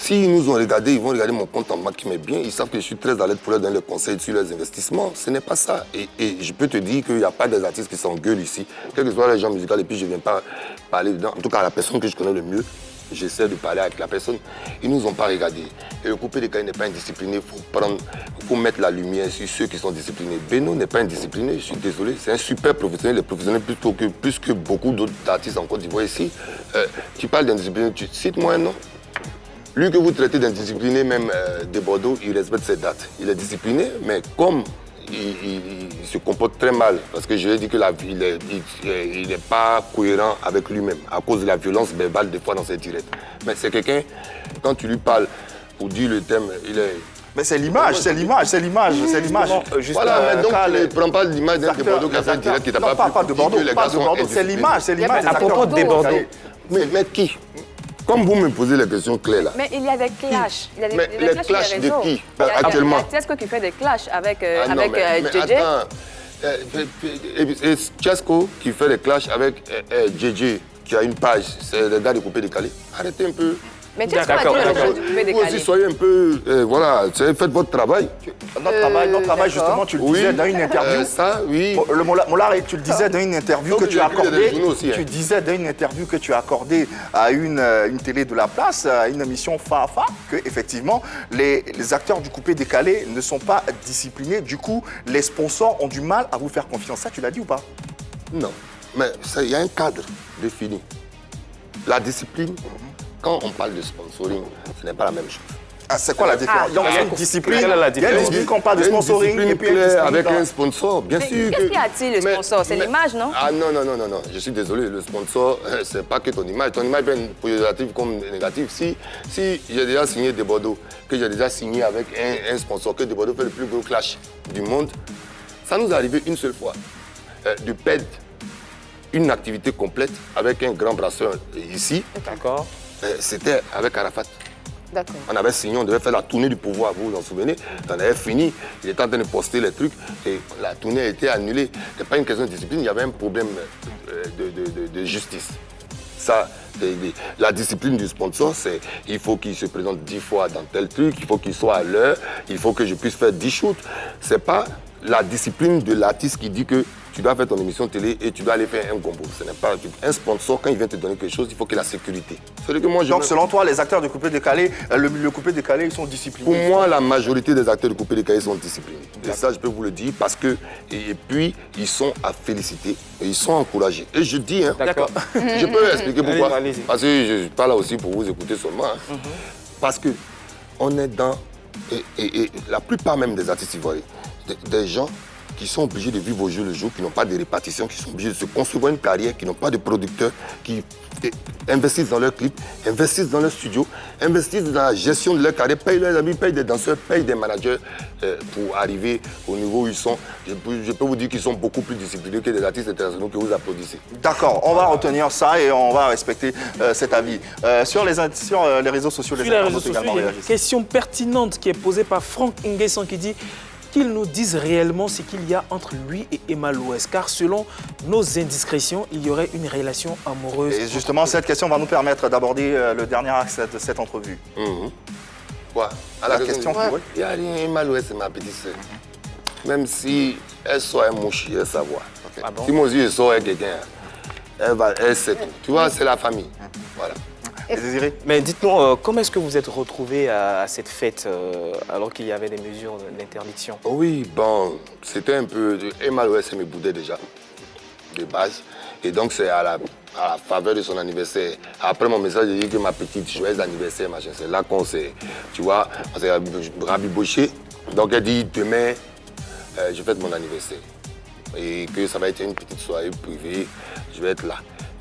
S'ils nous ont regardé, ils vont regarder mon compte en banque qui m'est bien. Ils savent que je suis très à l'aise pour leur donner le conseil sur leurs investissements. Ce n'est pas ça. Et je peux te dire qu'il n'y a pas des artistes qui s'engueulent ici. Quels que soient les gens musicaux, et puis je ne viens pas parler dedans. En tout cas, la personne que je connais le mieux, j'essaie de parler avec la personne. Ils ne nous ont pas regardé. Et le coupé décalé n'est pas indiscipliné. Il faut mettre la lumière sur ceux qui sont disciplinés. Beno n'est pas indiscipliné, je suis désolé. C'est un super professionnel. Il est professionnel plus que beaucoup d'autres artistes en Côte d'Ivoire ici. Tu parles d'indiscipliné, cite-moi un nom. Lui que vous traitez d'indiscipliné, même de Bordeaux, il respecte ses dates. Il est discipliné, mais comme il se comporte très mal, parce que je lui ai dit qu'il n'est pas cohérent avec lui-même, à cause de la violence verbale des fois dans ses directs. Mais c'est quelqu'un, quand tu lui parles, pour dire le thème, il est... Mais c'est l'image, c'est l'image. Voilà, mais donc tu ne prends pas l'image d'un de Bordeaux qui a fait un direct qui t'a pas plu. Pas de Bordeaux, c'est l'image. À propos des Bordeaux. Mais qui? Comme vous me posez la question claire là. Mais il y a des clashs. Il y a des, mais des les clashs clashs de qui actuellement? Il y a Tiesco qui fait des clashs avec JJ. Et Tiesco qui fait des clashs avec JJ, qui a une page, c'est le gars de Coupé Décalé. Arrêtez un peu. Mais Tiesco a dit le gars de Coupé Décalé. Vous aussi soyez un peu, voilà, faites votre travail. Notre travail, justement, tu le disais dans une interview. Ça, oui. Mollard, tu le disais dans une interview que tu as accordée. Tu disais dans une interview que tu as accordée à une télé de la place, à une émission Fafa, que effectivement les acteurs du coupé décalé ne sont pas disciplinés. Du coup, les sponsors ont du mal à vous faire confiance. Ça, tu l'as dit ou pas? Non, mais il y a un cadre défini. La discipline. Quand on parle de sponsoring, ce n'est pas la même chose. Ah, c'est quoi la différence? Donc, il y a une discipline. Il y a une discipline quand on parle de sponsoring. Et puis avec un sponsor, bien sûr. Qu'est-ce qui attire le sponsor? C'est l'image, non? Ah non. Je suis désolé, le sponsor, c'est pas que ton image. Ton image peut être positive comme négative. Si j'ai déjà signé de Bordeaux, que j'ai déjà signé avec un sponsor, que de Bordeaux fait le plus gros clash du monde, ça nous est arrivé une seule fois de perdre une activité complète avec un grand brasseur ici. D'accord. C'était avec Arafat. D'accord. On avait signé, on devait faire la tournée du pouvoir, vous vous en souvenez. On avait fini, il était en train de poster les trucs et la tournée a été annulée. Ce n'était pas une question de discipline, il y avait un problème de justice. Ça, la discipline du sponsor, c'est il faut qu'il se présente 10 fois dans tel truc, il faut qu'il soit à l'heure, il faut que je puisse faire 10 shoots. Ce n'est pas la discipline de l'artiste qui dit que tu dois faire ton émission télé et tu dois aller faire un gombo. Ce n'est pas un sponsor, quand il vient te donner quelque chose, il faut qu'il ait la sécurité. Donc selon toi, les acteurs de coupé décalé, le coupé décalé, ils sont disciplinés? Pour moi, la majorité des acteurs de coupé décalé sont disciplinés. Et ça, je peux vous le dire parce que, et puis, ils sont à féliciter et ils sont encouragés. Et je dis, hein, d'accord. Je peux expliquer pourquoi. Allez-y. Parce que je ne suis pas là aussi pour vous écouter seulement. Hein. Parce que on est dans, et la plupart même des artistes ivoiriens, des gens qui sont obligés de vivre au jour le jour, qui n'ont pas de répartition, qui sont obligés de se construire une carrière, qui n'ont pas de producteurs, qui investissent dans leurs clips, investissent dans leur studio, investissent dans la gestion de leur carrière, payent leurs amis, payent des danseurs, payent des managers pour arriver au niveau où ils sont. Je peux vous dire qu'ils sont beaucoup plus disciplinés que des artistes internationaux que vous applaudissez. D'accord, on va retenir ça et on va respecter cet avis. Sur les réseaux sociaux, il y a une question pertinente qui est posée par Franck Nguessan qui dit qu'il nous dise réellement ce qu'il y a entre lui et Emma Louès, car selon nos indiscrétions, il y aurait une relation amoureuse. Et justement, cette question va nous permettre d'aborder le dernier axe de cette entrevue. Quoi? À la question il y a rien, Emma Louès, c'est ma petite sœur. Même si elle sort un mouche, elle savoir. Ah bon? Si moi aussi je sors avec quelqu'un, elle sait tout. Tu vois, c'est la famille. Voilà. Désiré? Mais dites-nous, comment est-ce que vous êtes retrouvé à cette fête alors qu'il y avait des mesures d'interdiction? Oui, bon, c'était un peu... Emma Louès me boudait déjà, de base. Et donc, c'est à la faveur de son anniversaire. Après mon message, j'ai dit que ma petite, joyeux anniversaire, machin. C'est là qu'on s'est, tu vois, on s'est rabiboché. Donc, elle dit, demain, je fête mon anniversaire. Et que ça va être une petite soirée privée, je vais être là.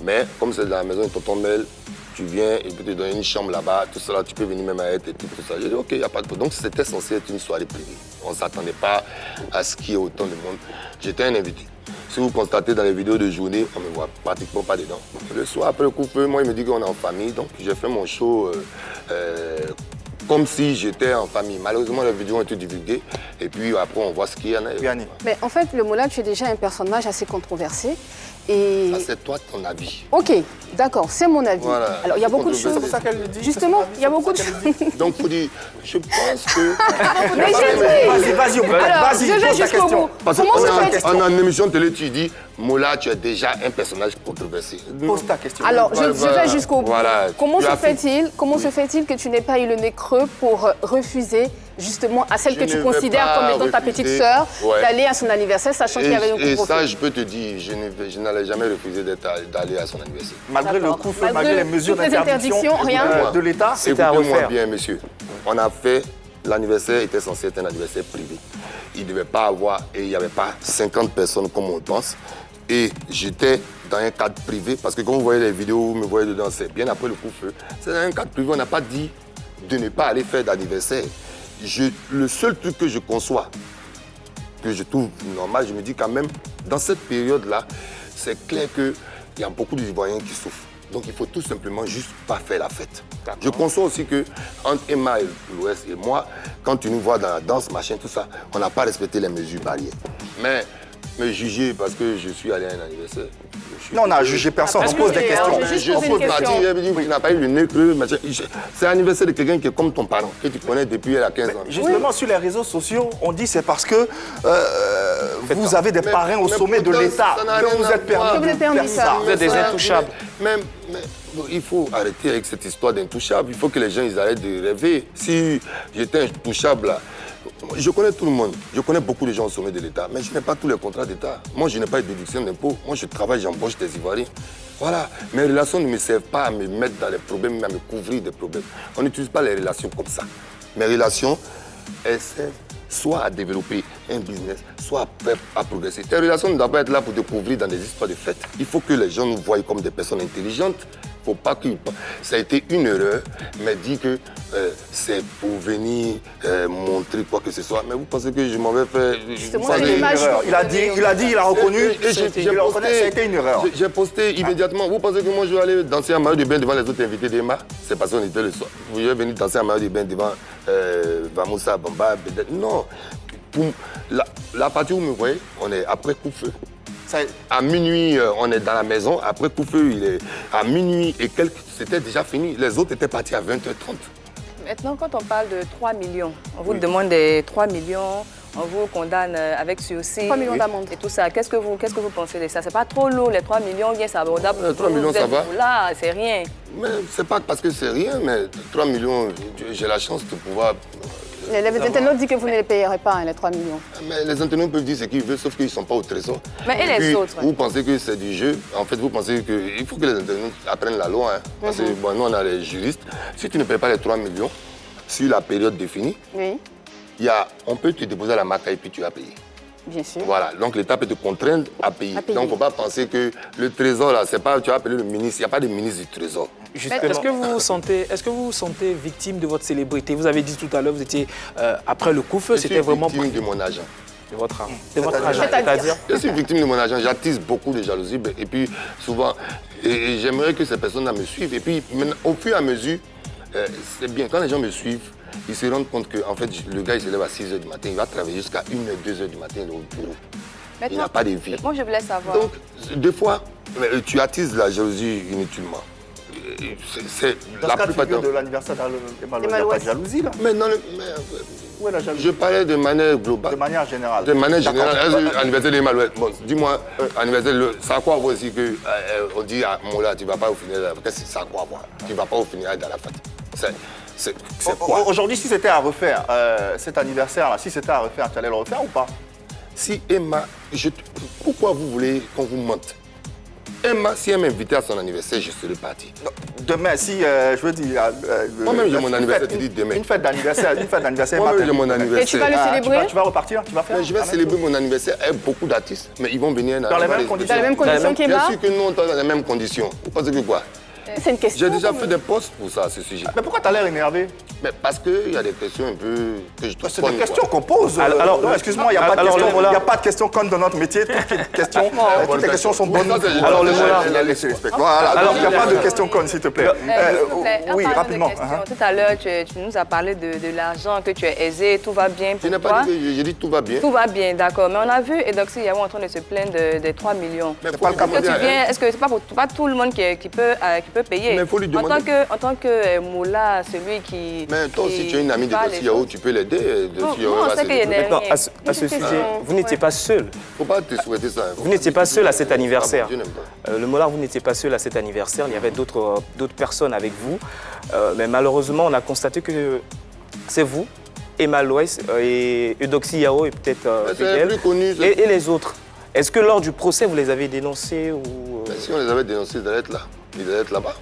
Mais comme c'est dans la maison de tonton Mel, tu viens, il peut te donner une chambre là-bas, tout ça, tu peux venir même avec tes types, tout ça. J'ai dit, ok, il n'y a pas de problème. Donc, c'était censé être une soirée privée. On ne s'attendait pas à ce qu'il y ait autant de monde. J'étais un invité. Si vous constatez dans les vidéos de journée, on ne me voit pratiquement pas dedans. Le soir, après le coup-feu, moi, il me dit qu'on est en famille. Donc, j'ai fait mon show comme si j'étais en famille. Malheureusement, les vidéos ont été divulguées. Et puis, après, on voit ce qu'il y en a. Mais en fait, le Mola, tu es déjà un personnage assez controversé. Et... Ça, c'est toi, ton avis. Ok, d'accord, c'est mon avis. Voilà. Alors, il y a beaucoup de choses. C'est pour ça qu'elle le dit. Justement, il y a beaucoup de choses. Donc, faut dire, je pense que... Mais j'ai dit. Vas-y, Alors, vas-y, je vais pose ta jusqu'au question. bout. Parce Comment se qu'on fait-il a une émission de télé, tu dis, Mola, tu es déjà un personnage controversé. Pose ta question. Alors, je vais jusqu'au bout. Voilà. Comment Tu se as fait-il que tu n'aies pas eu le nez creux pour refuser justement à celle Je que tu ne vais considères pas comme étant ta refuser. petite sœur Ouais. d'aller à son anniversaire, sachant qu'il y avait un Et couvre-feu? ça, je peux te dire, je n'allais jamais refuser d'aller à son anniversaire. Malgré le D'accord. couvre-feu, Malgré malgré les mesures toutes les d'interdiction interdictions, rien. de l'État, C'était à Écoutez-moi refaire. bien, monsieur. On a fait, l'anniversaire était censé être un anniversaire privé. Il ne devait pas avoir, et il n'y avait pas 50 personnes comme on pense. Et j'étais dans un cadre privé, parce que quand vous voyez les vidéos, vous me voyez dedans, c'est bien après le couvre-feu. C'est dans un cadre privé, on n'a pas dit de ne pas aller faire d'anniversaire. Le seul truc que je conçois, que je trouve normal, je me dis quand même, dans cette période-là, c'est clair qu'il y a beaucoup d'Ivoiriens qui souffrent. Donc il faut tout simplement juste pas faire la fête. Je conçois aussi que entre Emma et l'Ouest et moi, quand tu nous vois dans la danse, machin, tout ça, on n'a pas respecté les mesures barrières. Mais me juger parce que je suis allé à un anniversaire. non, on n'a jugé personne, on pose des questions. J'ai juste posé une question. Il n'a pas eu le nez creux, machin. C'est l'anniversaire de quelqu'un qui est comme ton parent, que tu connais depuis elle a 15 ans. Justement, sur les réseaux sociaux, on dit c'est parce que vous avez des parrains au sommet de l'État que vous êtes permis Que vous êtes de faire permis ça. ça. Vous êtes des intouchables. Mais bon, il faut arrêter avec cette histoire d'intouchable. Il faut que les gens ils arrêtent de rêver. Si j'étais intouchable, là, je connais tout le monde. Je connais beaucoup de gens au sommet de l'État, mais je n'ai pas tous les contrats d'État. Moi, je n'ai pas de déduction d'impôts. Moi, je travaille, j'embauche des Ivoiriens. Voilà. Mes relations ne me servent pas à me mettre dans les problèmes, mais à me couvrir des problèmes. On n'utilise pas les relations comme ça. Mes relations, elles servent soit à développer un business, soit à progresser. Tes relations ne doivent pas être là pour te couvrir dans des histoires de fêtes. Il faut que les gens nous voient comme des personnes intelligentes. Il ne faut pas que ça a été une erreur, mais dit que c'est pour venir montrer quoi que ce soit. Mais vous pensez que je m'en vais faire... Justement, Ça a c'est été une l'image. erreur. Il a reconnu, Et ça a été une erreur. J'ai posté immédiatement. Vous pensez que moi je vais aller danser un maillot de bain devant les autres invités d'Emma? C'est parce qu'on était le soir. Vous êtes venu danser un maillot de bain devant Vamoussa, Bamba, Bédel. Non. Pour la partie où vous me voyez, on est après coup-feu. À minuit, on est dans la maison. Après coup-feu, il est à minuit et quelques. C'était déjà fini. Les autres étaient partis à 20h30. Maintenant, quand on parle de 3 millions, on vous demande des 3 millions, on vous condamne avec sursis. 3 millions d'amende. Et tout ça. Qu'est-ce que vous pensez de ça? C'est pas trop lourd, les 3 millions, bien c'est abordable. 3 millions, ça va. Là, c'est rien. Mais c'est pas parce que c'est rien, mais 3 millions, j'ai la chance de pouvoir. Les internautes disent que vous ne les payerez pas, hein, les 3 millions. Mais les internautes peuvent dire ce qu'ils veulent, sauf qu'ils ne sont pas au trésor. Mais et les puis, autres? Vous pensez que c'est du jeu. En fait, vous pensez qu'il faut que les internautes apprennent la loi. Hein, parce que bon, nous, on a les juristes. Si tu ne payes pas les 3 millions sur la période définie, Oui, on peut te déposer à la MACA et puis tu vas payer. bien sûr. Voilà, donc l'État peut te contraindre à payer. À payer. Donc il ne faut pas penser que le trésor, là, c'est pas, tu vas appeler le ministre, il n'y a pas de ministre du trésor. Justement. Est-ce que vous vous sentez victime de votre célébrité? Vous avez dit tout à l'heure, vous étiez après le coup-feu, Je suis c'était vraiment victime de mon agent. de votre argent. De votre argent, C'est-à-dire c'est-à-dire Je suis victime de mon agent, j'attise beaucoup de jalousie et puis souvent, et j'aimerais que ces personnes-là me suivent. Et puis maintenant, au fur et à mesure, c'est bien, quand les gens me suivent, ils se rendent compte que en fait, le gars il se lève à 6h du matin, il va travailler jusqu'à 1h, 2h du matin au bureau. Il n'a pas de vie. Moi, je voulais savoir. Donc, des fois, tu attises la jalousie inutilement. C'est Dans la ce cas plupart de figure de l'anniversaire d'Emmanuel, il n'y a pas de jalousie là. Mais non, Où est la jalousie? je parlais de manière globale. De manière générale. De manière D'accord. générale, anniversaire d'Emmanuel. Bon, dis-moi, anniversaire, ça a quoi à voir aussi que on dit à Mola, tu ne vas pas au funérailles. Qu'est-ce que ça a quoi à voir? Tu ne vas pas au funérailles dans la fête. C'est quoi? Aujourd'hui, si c'était à refaire, cet anniversaire-là, si c'était à refaire, tu allais le refaire ou pas? Si Emma, pourquoi vous voulez qu'on vous mente? Emma, si elle m'invitait à son anniversaire, je serais parti. Non, demain, si, je veux dire... Moi-même, j'ai mon anniversaire, tu dis demain. Une fête d'anniversaire, Moi-même, j'ai mon anniversaire. Et tu vas le célébrer? Tu vas repartir, tu vas faire? Mais je vais célébrer mon anniversaire avec beaucoup d'artistes, mais ils vont venir Dans les mêmes conditions. Dans les mêmes conditions Bien qu'Emma? sûr que nous, on est dans les mêmes conditions. Vous pensez que quoi? C'est une question. J'ai déjà fait des posts pour ça, ce sujet. Mais pourquoi tu as l'air énervé? Mais parce qu'il y a des questions un peu que je trouve. C'est des questions qu'on pose. Alors, excuse-moi, il n'y a pas de questions comme dans notre métier. Toutes les questions sont bonnes. Alors, le Moulard, voilà. Alors, il n'y a pas de questions connes, s'il te plaît. Oui, rapidement. Tout à l'heure, tu nous as parlé de l'argent, que tu es aisé, tout va bien pour toi. Je n'ai pas dit, j'ai dit tout va bien. Tout va bien, d'accord. Mais on a vu Eudoxie Yao en train de se plaindre des 3 millions. Mais pas le cas. Est-ce que c'est pas tout le monde qui peut payer? Mais il faut lui demander. En tant que Moula, celui qui... Mais toi aussi, tu es une amie de Eudoxie Yao, tu peux l'aider. On sait qu'il y a Maintenant, à ce sujet, vous n'étiez pas seul. Il ne faut pas te souhaiter ça. Vous n'étiez pas seul à cet anniversaire. Je n'aime pas. Le Moulard, vous n'étiez pas seul à cet anniversaire. Il y avait d'autres personnes avec vous. Mais malheureusement, on a constaté que c'est vous, Emma Loès et Eudoxie Yao et peut-être Miguel et les autres. Est-ce que lors du procès, vous les avez dénoncés ou... Si on les avait dénoncés, ils allaient être là. Ils allaient être là-bas.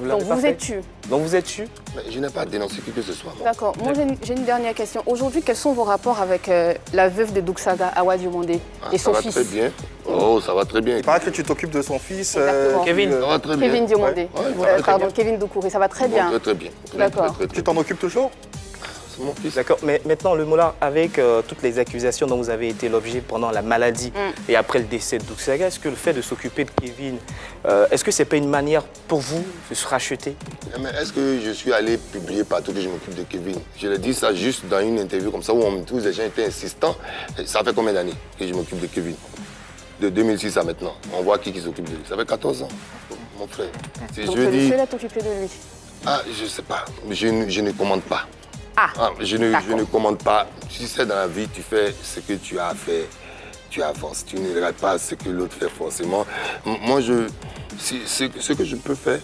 Donc vous êtes tu. Donc vous êtes tu? Mais je n'ai pas dénoncé qui que ce soit. D'accord. Moi, j'ai une dernière question. Aujourd'hui, quels sont vos rapports avec la veuve de Douksaga, Awa Diomandé, et son fils? Ça va très bien. Oh, ça va très bien. Il paraît que tu t'occupes de son fils. Kevin. Ça va très bien. Kevin Diomandé. Ouais, Pardon, Kevin Doucouré. Ça va très bien. Très, très bien. D'accord. Tu t'en occupes toujours? C'est mon fils. D'accord, mais maintenant, le Moulard, avec toutes les accusations dont vous avez été l'objet pendant la maladie et après le décès de Douksaga, est-ce que le fait de s'occuper de Kevin, est-ce que c'est pas une manière pour vous de se racheter? Mais est-ce que je suis allé publier partout que je m'occupe de Kevin? Je l'ai dit ça juste dans une interview comme ça où tous les gens étaient insistants. Ça fait combien d'années que je m'occupe de Kevin? De 2006 à maintenant. On voit qui s'occupe de lui. Ça fait 14 ans, mon frère. Si Donc je tu es dis... le seul à t'occuper de lui? Ah, je sais pas. Je ne commande pas. Je ne d'accord. commande pas. Tu sais, dans la vie, tu fais ce que tu as fait, tu avances. Tu ne regardes pas ce que l'autre fait forcément. Moi, ce que je peux faire,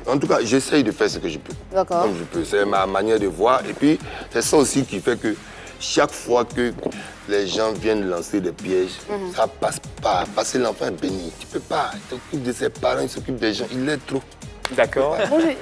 en tout cas, j'essaye de faire ce que je peux. D'accord. Comme je peux. C'est ma manière de voir. Et puis, c'est ça aussi qui fait que chaque fois que les gens viennent lancer des pièges, ça passe pas. Parce que l'enfant est béni. Tu peux pas. Il s'occupe de ses parents, il s'occupe des gens. Il l'aide trop. D'accord.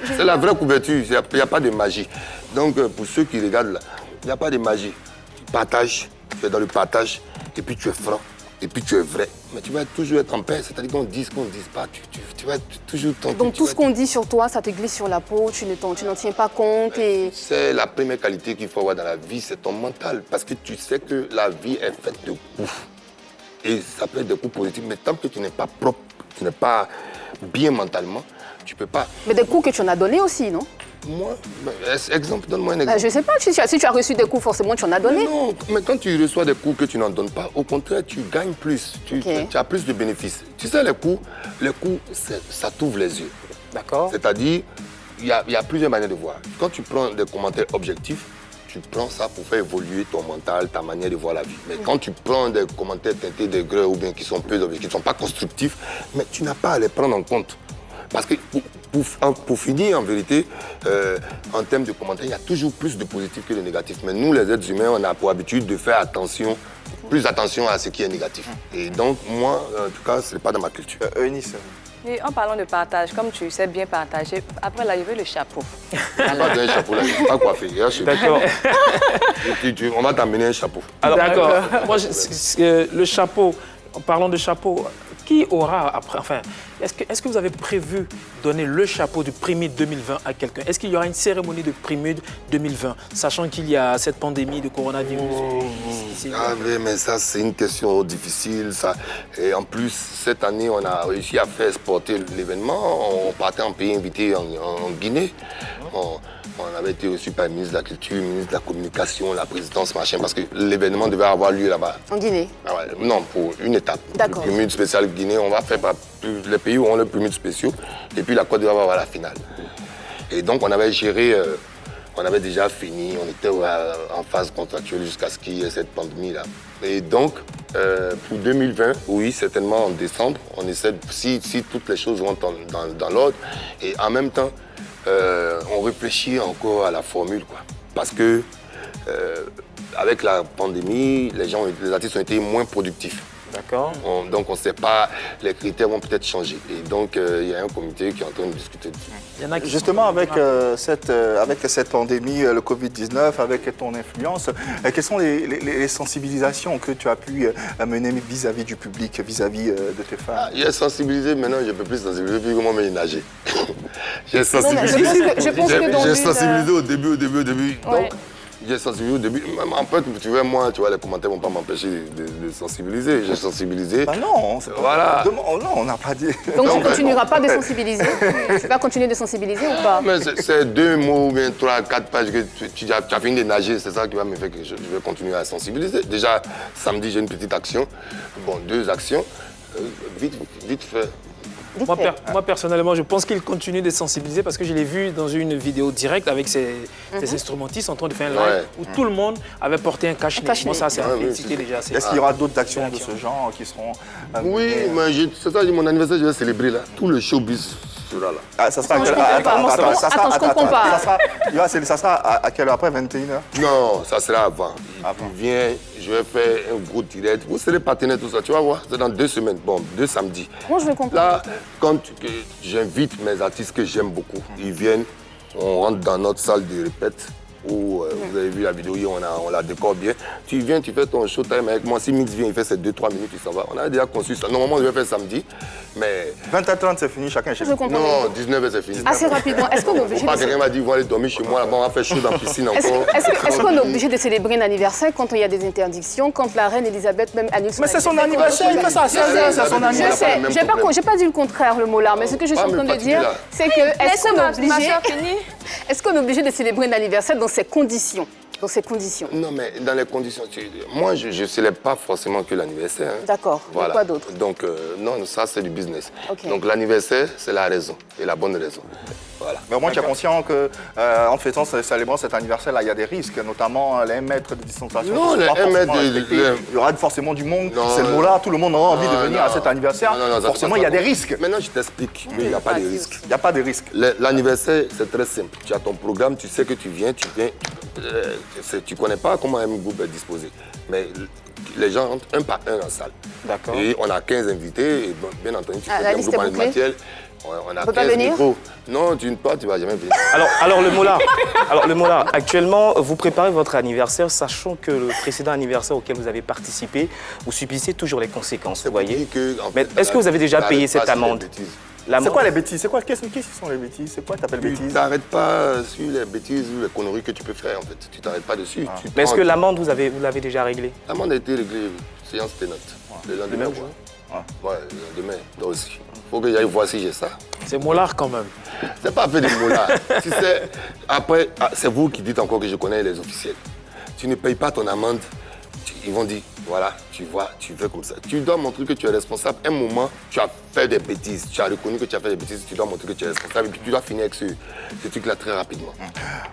C'est la vraie couverture, il n'y a pas de magie. Donc, pour ceux qui regardent là, il n'y a pas de magie. Tu partages, tu es dans le partage, et puis tu es franc, et puis tu es vrai. Mais tu vas toujours être en paix, c'est-à-dire qu'on dise, qu'on ne dise pas, tu vas toujours tenter. Donc tout ce qu'on dit sur toi, ça te glisse sur la peau, tu n'en tiens pas compte et... C'est la première qualité qu'il faut avoir dans la vie, c'est ton mental. Parce que tu sais que la vie est faite de coups. Et ça peut être des coups positifs, mais tant que tu n'es pas propre, tu n'es pas bien mentalement, tu peux pas. Mais des coups que tu en as donnés aussi, non? Moi, exemple, donne-moi un exemple. Je ne sais pas, si tu as reçu des coups, forcément tu en as donné. Mais non, mais quand tu reçois des coups que tu n'en donnes pas, au contraire, tu gagnes plus, tu as plus de bénéfices. Tu sais, les coups, ça t'ouvre les yeux. D'accord. C'est-à-dire, il y a plusieurs manières de voir. Quand tu prends des commentaires objectifs, tu prends ça pour faire évoluer ton mental, ta manière de voir la vie. Mais quand tu prends des commentaires teintés d'aigreur ou bien qui sont peu objectifs, qui ne sont pas constructifs, mais tu n'as pas à les prendre en compte. Parce que pour finir, en vérité, en termes de commentaires, il y a toujours plus de positifs que de négatifs. Mais nous, les êtres humains, on a pour habitude de faire plus attention à ce qui est négatif. Et donc, moi, en tout cas, ce n'est pas dans ma culture. Eunice. Et en parlant de partage, comme tu sais bien partager, après l'arrivée, le chapeau. Pas d'un chapeau là, je ne suis pas coiffé. D'accord. On va t'amener un chapeau. D'accord. Moi, le chapeau, en parlant de chapeau, qui aura après, enfin, est-ce que vous avez prévu donner le chapeau du Primide 2020 à quelqu'un? Est-ce qu'il y aura une cérémonie de Primide 2020, sachant qu'il y a cette pandémie de coronavirus? Ah oui, mais ça, c'est une question difficile. Ça. Et en plus, cette année, on a réussi à faire exporter l'événement. On partait en pays invité en Guinée. On avait été reçu par le ministre de la Culture, le ministre de la Communication, la présidence, machin, parce que l'événement devait avoir lieu là-bas. En Guinée? Ah ouais, non, pour une étape. D'accord. Le Primide spécial Guinée, on va faire les pays où on a le Primide spéciaux. Et puis la Côte d'Ivoire va avoir la finale. Et donc, on avait géré, on avait déjà fini, on était en phase contractuelle jusqu'à ce qu'il y ait cette pandémie-là. Et donc, pour 2020, oui, certainement en décembre, on essaie, si toutes les choses vont dans l'ordre, et en même temps, on réfléchit encore à la formule, quoi. Parce que avec la pandémie, les artistes ont été moins productifs. D'accord. Donc on ne sait pas, les critères vont peut-être changer. Et donc il y a un comité qui est en train de discuter dessus. Il y en a qui Justement, avec cette pandémie, le Covid-19, avec ton influence, quelles sont les sensibilisations que tu as pu mener vis-à-vis du public, vis-à-vis de tes fans? J'ai sensibilisé, maintenant je ne peux plus sensibiliser, puis comment me nager. J'ai sensibilisé. Je pense que dans J'ai sensibilisé au début. Ouais. Donc, j'ai sensibilisé au début. En fait, tu vois, moi, tu vois, les commentaires ne vont pas m'empêcher de sensibiliser. J'ai sensibilisé. Bah non, c'est pas... Voilà. Non, on n'a pas dit... Donc tu ne continueras pas de sensibiliser? Tu vas continuer de sensibiliser ou pas? Mais c'est 2 mots ou bien 3, 4 pages que tu as fini de nager. C'est ça qui va me faire que je vais continuer à sensibiliser. Déjà, samedi, j'ai une petite action. Bon, 2 actions. Vite fait. Moi, personnellement, je pense qu'il continue de sensibiliser parce que je l'ai vu dans une vidéo directe avec ses instrumentistes en train de faire un live où tout le monde avait porté un cache-nez. Moi, ça, c'est à féliciter déjà. Est-ce qu'il y aura d'autres actions de ce genre qui seront... Oui, mais c'est ça, mon anniversaire, je vais célébrer là. Tout le showbiz sera là. Ah, ça sera Attends, je comprends pas. Ça sera à quelle heure après, 21h? Non, ça sera avant. Il vient, je vais faire un gros direct. Vous serez partenaire, tout ça, tu vas voir. C'est dans 2 semaines, bon, 2 samedis. Moi, je vais comprendre. Là, quand j'invite mes artistes que j'aime beaucoup, ils viennent, on rentre dans notre salle de répète. Où vous avez vu la vidéo, on la décore bien. Tu viens, tu fais ton showtime avec moi. Si Mix vient, il fait ses 2-3 minutes, il s'en va. On a déjà conçu ça. Normalement, je vais faire samedi, mais... 20h30, c'est fini, chacun chez lui. Non, 19h, c'est fini. Assez rapidement, est-ce qu'on est obligé de... Quelqu'un m'a dit, ils vont aller dormir chez moi, là-bas, on va faire chaud dans la piscine encore. Est-ce qu'on est obligé de célébrer un anniversaire quand il y a des interdictions, quand la reine Elisabeth même annule son Mais c'est son anniversaire, il fait ça à 16h, c'est son anniversaire. Je sais, j'ai pas dit le contraire, le mot là, mais ce que je suis en train de dire, c'est que est-ce qu'on est obligé de célébrer un anniversaire dans ces conditions? Dans ces conditions. Non, mais dans les conditions, moi, je ne célèbre pas forcément que l'anniversaire. Hein. D'accord. Voilà. Quoi d'autre? Donc, non, ça, c'est du business. Okay. Donc, l'anniversaire, c'est la raison, et la bonne raison. Voilà. Mais au moins, tu es conscient qu'en fêtant, célébrant cet anniversaire-là, il y a des risques, notamment les 1 mètre de distanciation. Non, les 1 mètre il y aura forcément du monde, c'est le mot-là, tout le monde aura envie de venir à cet anniversaire. Non, forcément, il y a des risques. Maintenant, je t'explique. Il n'y a pas de risques. Il n'y a pas de risques. L'anniversaire, c'est très simple. Tu as ton programme, tu sais que tu viens. Tu ne connais pas comment un groupe est disposé. Mais les gens rentrent un par un en salle. D'accord. Et on a 15 invités. Et bien entendu, tu fais la un liste groupe est en bouclée. matière. On a peut 15 pas venir micros. Non, tu ne vas jamais venir. Alors le Mola, actuellement, vous préparez votre anniversaire, sachant que le précédent anniversaire auquel vous avez participé, vous subissez toujours les conséquences, vous voyez. Mais est-ce que vous avez déjà payé cette amende? C'est quoi les bêtises? Qu'est-ce qui sont les bêtises? C'est quoi tu appelles bêtises? Tu t'arrêtes pas sur les bêtises ou les conneries que tu peux faire en fait. Tu t'arrêtes pas dessus. Mais est-ce que l'amende, vous l'avez déjà réglée? L'amende a été réglée, séance ténote. Le lendemain, ouais, le lendemain, toi aussi. Faut que j'aille voir si j'ai ça. C'est mollard quand même. C'est pas fait des mollard. Tu sais, après, c'est vous qui dites encore que je connais les officiels. Tu ne payes pas ton amende. Ils vont dire, voilà, tu vois, tu fais comme ça. Tu dois montrer que tu es responsable. Un moment, tu as fait des bêtises. Tu as reconnu que tu as fait des bêtises. Tu dois montrer que tu es responsable. Et puis tu dois finir avec ce truc-là très rapidement.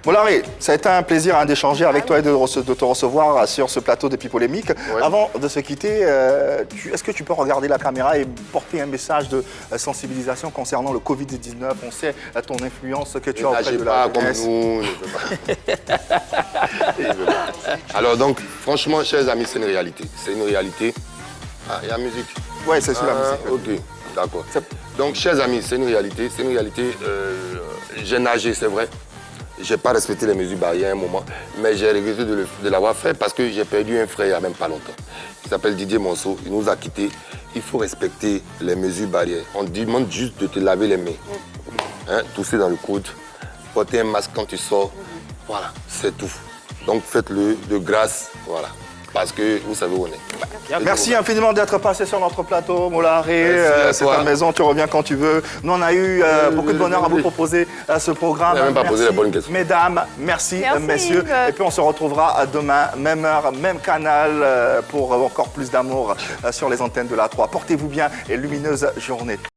Mollari, ça a été un plaisir d'échanger avec toi et de te recevoir sur ce plateau des Pipolémiques. Ouais. Avant de se quitter, est-ce que tu peux regarder la caméra et porter un message de sensibilisation concernant le Covid-19? On sait ton influence que tu as auprès de la jeunesse. Comme nous, Alors donc, franchement, chers amis, c'est une réalité. C'est une réalité. Ah, il y a la musique. Oui, c'est sur la musique. Ok, d'accord. Donc, chers amis, c'est une réalité. C'est une réalité. J'ai nagé, c'est vrai. Je n'ai pas respecté les mesures barrières à un moment, mais j'ai regretté de l'avoir fait parce que j'ai perdu un frère il n'y a même pas longtemps. Il s'appelle Didier Monceau, il nous a quittés. Il faut respecter les mesures barrières. On demande juste de te laver les mains, hein, tousser dans le coude, porter un masque quand tu sors. Voilà, c'est tout. Donc faites-le de grâce, voilà. Parce que vous savez où on est. Merci infiniment d'être passé sur notre plateau, Mollari. C'est ta maison, tu reviens quand tu veux. Nous, on a eu beaucoup de bonheur à vous proposer ce programme. On n'a même pas posé la bonne question. Mesdames, merci messieurs. Et puis on se retrouvera demain, même heure, même canal, pour encore plus d'amour sur les antennes de la 3. Portez-vous bien et lumineuse journée.